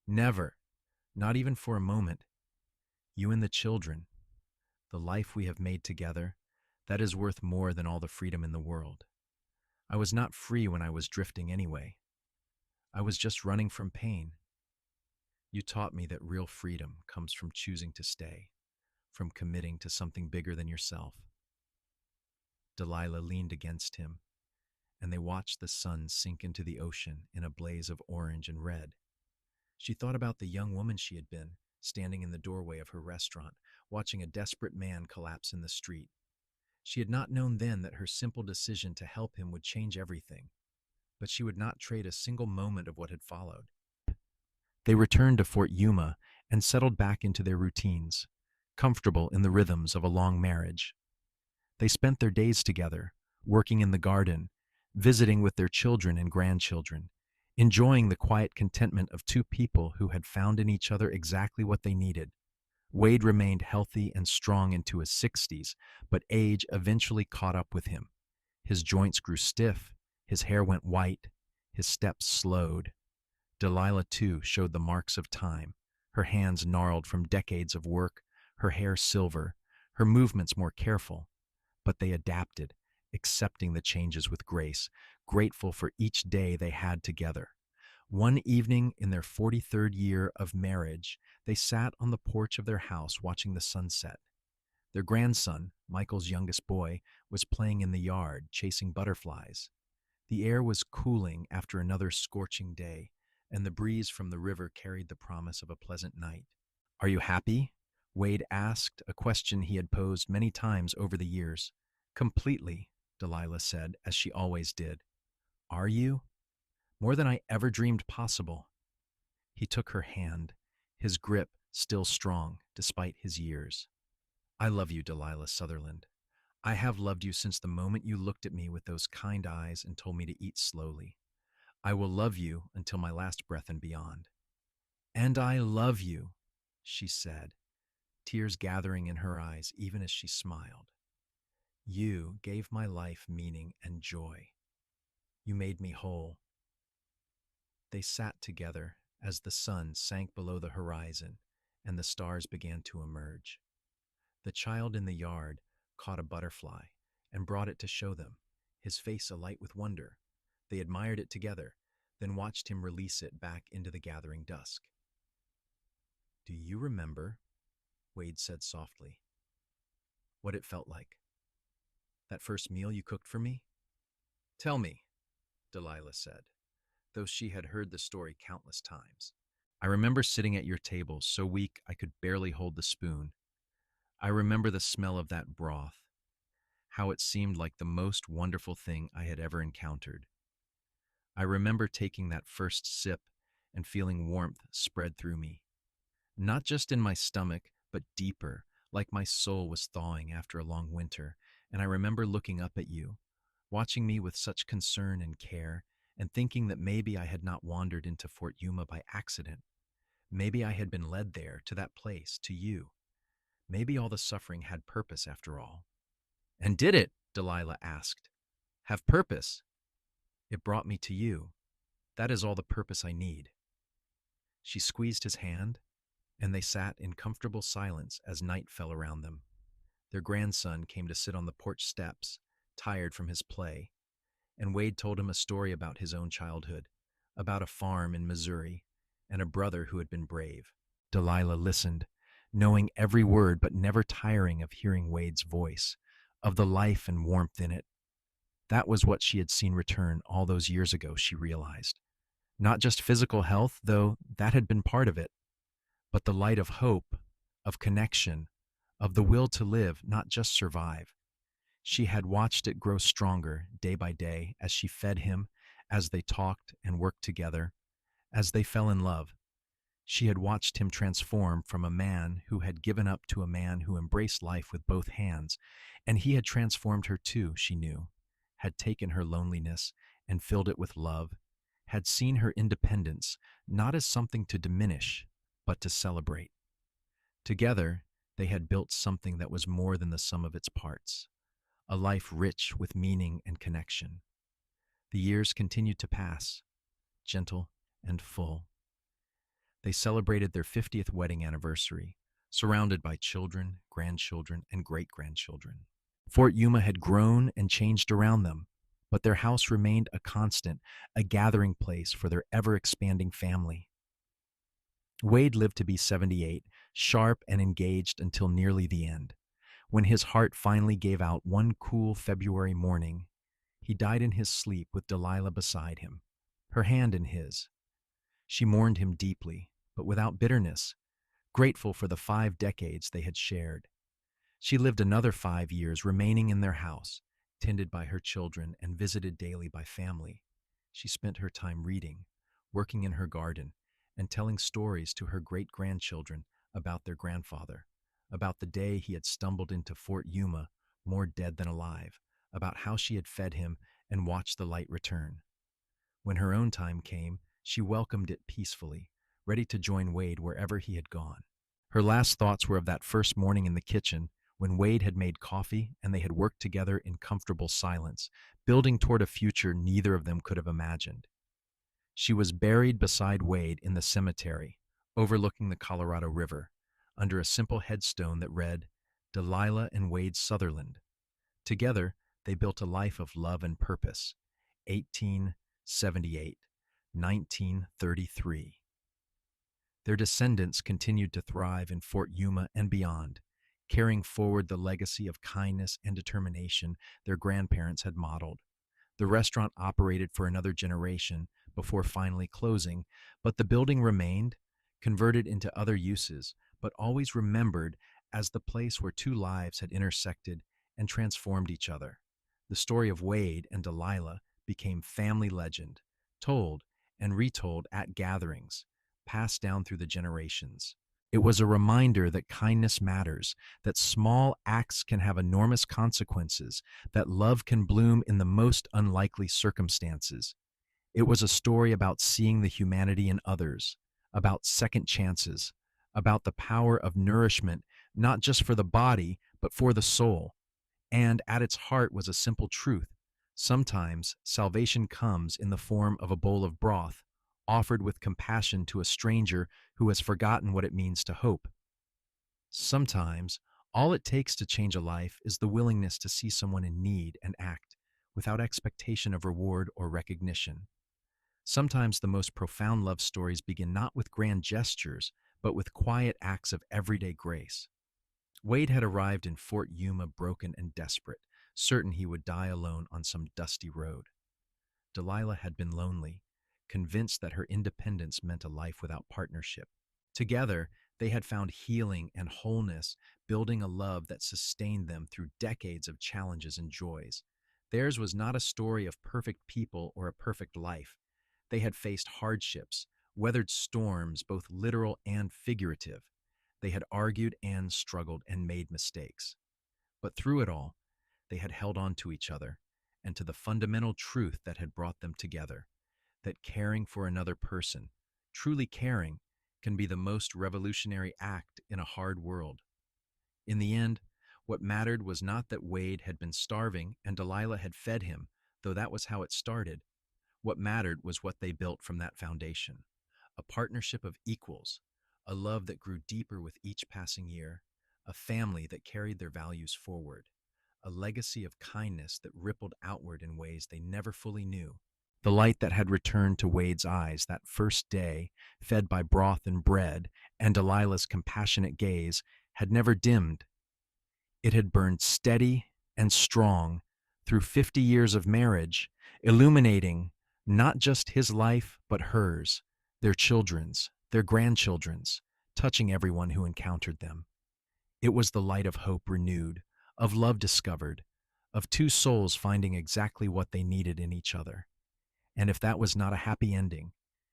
Never, not even for a moment. You and the children, the life we have made together, that is worth more than all the freedom in the world. I was not free when I was drifting anyway. I was just running from pain. You taught me that real freedom comes from choosing to stay, from committing to something bigger than yourself. Delilah leaned against him, and they watched the sun sink into the ocean in a blaze of orange and red. She thought about the young woman she had been, standing in the doorway of her restaurant, watching a desperate man collapse in the street. She had not known then that her simple decision to help him would change everything, but she would not trade a single moment of what had followed. They returned to Fort Yuma and settled back into their routines, comfortable in the rhythms of a long marriage. They spent their days together, working in the garden, visiting with their children and grandchildren, enjoying the quiet contentment of two people who had found in each other exactly what they needed. Wade remained healthy and strong into his 60s, but age eventually caught up with him. His joints grew stiff, his hair went white, his steps slowed. Delilah, too, showed the marks of time, her hands gnarled from decades of work, her hair silver, her movements more careful. But they adapted, accepting the changes with grace, grateful for each day they had together. One evening in their 43rd year of marriage, they sat on the porch of their house watching the sunset. Their grandson, Michael's youngest boy, was playing in the yard, chasing butterflies. The air was cooling after another scorching day, and the breeze from the river carried the promise of a pleasant night. "Are you happy?" Wade asked, a question he had posed many times over the years. "Completely," Delilah said, as she always did. "Are you?" "More than I ever dreamed possible." He took her hand, his grip still strong despite his years. "I love you, Delilah Sutherland. I have loved you since the moment you looked at me with those kind eyes and told me to eat slowly. I will love you until my last breath and beyond." "And I love you," she said, tears gathering in her eyes even as she smiled. "You gave my life meaning and joy. You made me whole." They sat together as the sun sank below the horizon and the stars began to emerge. The child in the yard caught a butterfly and brought it to show them, his face alight with wonder. They admired it together, then watched him release it back into the gathering dusk. "Do you remember," Wade said softly, "what it felt like? That first meal you cooked for me?" "Tell me," Delilah said, though she had heard the story countless times. "I remember sitting at your table, so weak I could barely hold the spoon. I remember the smell of that broth, how it seemed like the most wonderful thing I had ever encountered. I remember taking that first sip and feeling warmth spread through me, not just in my stomach, but deeper, like my soul was thawing after a long winter. And I remember looking up at you, watching me with such concern and care, and thinking that maybe I had not wandered into Fort Yuma by accident. Maybe I had been led there, to that place, to you. Maybe all the suffering had purpose after all." "And did it?" Delilah asked. "Have purpose?" "It brought me to you. That is all the purpose I need." She squeezed his hand, and they sat in comfortable silence as night fell around them. Their grandson came to sit on the porch steps, tired from his play, and Wade told him a story about his own childhood, about a farm in Missouri, and a brother who had been brave. Delilah listened, knowing every word but never tiring of hearing Wade's voice, of the life and warmth in it. That was what she had seen return all those years ago, she realized. Not just physical health, though that had been part of it, but the light of hope, of connection, of the will to live, not just survive. She had watched it grow stronger day by day as she fed him, as they talked and worked together, as they fell in love. She had watched him transform from a man who had given up to a man who embraced life with both hands, and he had transformed her too, she knew, had taken her loneliness and filled it with love, had seen her independence not as something to diminish, but to celebrate. Together, they had built something that was more than the sum of its parts, a life rich with meaning and connection. The years continued to pass, gentle and full. They celebrated their 50th wedding anniversary, surrounded by children, grandchildren, and great-grandchildren. Fort Yuma had grown and changed around them, but their house remained a constant, a gathering place for their ever-expanding family. Wade lived to be 78, sharp and engaged until nearly the end. When his heart finally gave out one cool February morning, he died in his sleep with Delilah beside him, her hand in his. She mourned him deeply, but without bitterness, grateful for the 5 decades they had shared. She lived another 5 years remaining in their house, tended by her children and visited daily by family. She spent her time reading, working in her garden, and telling stories to her great-grandchildren about their grandfather, about the day he had stumbled into Fort Yuma, more dead than alive, about how she had fed him and watched the light return. When her own time came, she welcomed it peacefully, ready to join Wade wherever he had gone. Her last thoughts were of that first morning in the kitchen when Wade had made coffee and they had worked together in comfortable silence, building toward a future neither of them could have imagined. She was buried beside Wade in the cemetery, overlooking the Colorado River, under a simple headstone that read, Delilah and Wade Sutherland. Together, they built a life of love and purpose. 1878, 1933. Their descendants continued to thrive in Fort Yuma and beyond, carrying forward the legacy of kindness and determination their grandparents had modeled. The restaurant operated for another generation before finally closing, but the building remained, converted into other uses, but always remembered as the place where two lives had intersected and transformed each other. The story of Wade and Delilah became family legend, told and retold at gatherings, passed down through the generations. It was a reminder that kindness matters, that small acts can have enormous consequences, that love can bloom in the most unlikely circumstances. It was a story about seeing the humanity in others, about second chances, about the power of nourishment, not just for the body, but for the soul. And at its heart was a simple truth. Sometimes salvation comes in the form of a bowl of broth, offered with compassion to a stranger who has forgotten what it means to hope. Sometimes all it takes to change a life is the willingness to see someone in need and act, without expectation of reward or recognition. Sometimes the most profound love stories begin not with grand gestures, but with quiet acts of everyday grace. Wade had arrived in Fort Yuma broken and desperate, certain he would die alone on some dusty road. Delilah had been lonely, convinced that her independence meant a life without partnership. Together, they had found healing and wholeness, building a love that sustained them through decades of challenges and joys. Theirs was not a story of perfect people or a perfect life. They had faced hardships, weathered storms, both literal and figurative. They had argued and struggled and made mistakes. But through it all, they had held on to each other and to the fundamental truth that had brought them together, that caring for another person, truly caring, can be the most revolutionary act in a hard world. In the end, what mattered was not that Wade had been starving and Delilah had fed him, though that was how it started. What mattered was what they built from that foundation, a partnership of equals, a love that grew deeper with each passing year, a family that carried their values forward, a legacy of kindness that rippled outward in ways they never fully knew. The light that had returned to Wade's eyes that first day, fed by broth and bread, and Delilah's compassionate gaze, had never dimmed. It had burned steady and strong through 50 years of marriage, illuminating not just his life, but hers, their children's, their grandchildren's, touching everyone who encountered them. It was the light of hope renewed, of love discovered, of two souls finding exactly what they needed in each other. And if that was not a happy ending,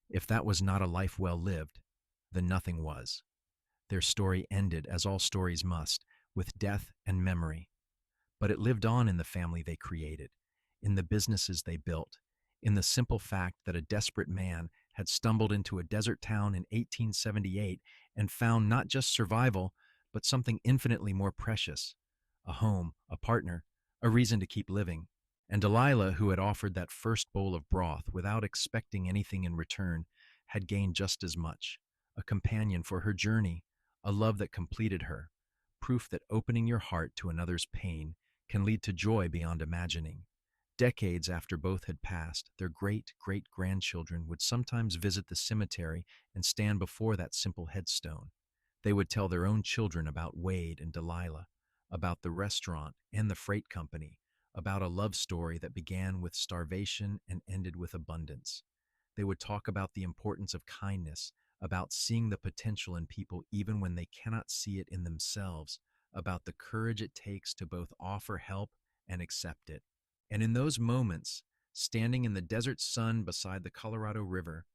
if that was not a life well lived, then nothing was. Their story ended, as all stories must, with death and memory. But it lived on in the family they created, in the businesses they built, in the simple fact that a desperate man had stumbled into a desert town in 1878 and found not just survival, but something infinitely more precious, a home, a partner, a reason to keep living. And Delilah, who had offered that first bowl of broth without expecting anything in return, had gained just as much, a companion for her journey, a love that completed her, proof that opening your heart to another's pain can lead to joy beyond imagining. Decades after both had passed, their great-great-grandchildren would sometimes visit the cemetery and stand before that simple headstone. They would tell their own children about Wade and Delilah, about the restaurant and the freight company, about a love story that began with starvation and ended with abundance. They would talk about the importance of kindness, about seeing the potential in people even when they cannot see it in themselves, about the courage it takes to both offer help and accept it. And in those moments, standing in the desert sun beside the Colorado River,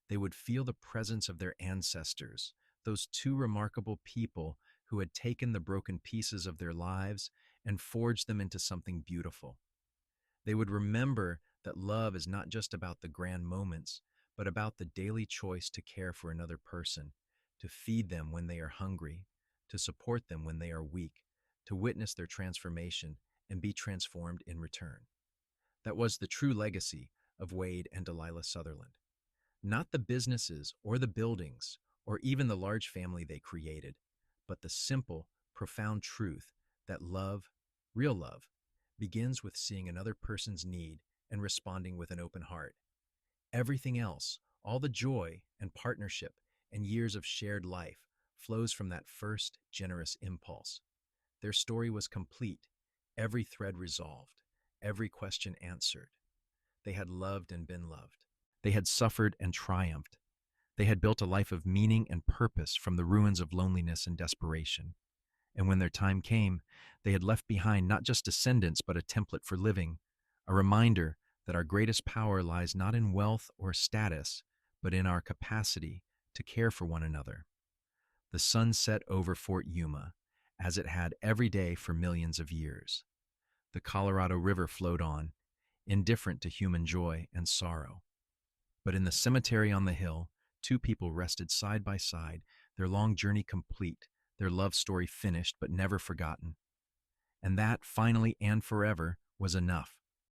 they would feel the presence of their ancestors, those two remarkable people who had taken the broken pieces of their lives and forged them into something beautiful. They would remember that love is not just about the grand moments, but about the daily choice to care for another person, to feed them when they are hungry, to support them when they are weak, to witness their transformation and be transformed in return. That was the true legacy of Wade and Delilah Sutherland. Not the businesses or the buildings or even the large family they created, but the simple, profound truth that love, real love, begins with seeing another person's need and responding with an open heart. Everything else, all the joy and partnership and years of shared life, flows from that first generous impulse. Their story was complete, every thread resolved, every question answered. They had loved and been loved. They had suffered and triumphed. They had built a life of meaning and purpose from the ruins of loneliness and desperation. And when their time came, they had left behind not just descendants, but a template for living, a reminder that our greatest power lies not in wealth or status, but in our capacity to care for one another. The sun set over Fort Yuma, as it had every day for millions of years. The Colorado River flowed on, indifferent to human joy and sorrow. But in the cemetery on the hill, two people rested side by side, their long journey complete, their love story finished but never forgotten. And that, finally and forever, was enough.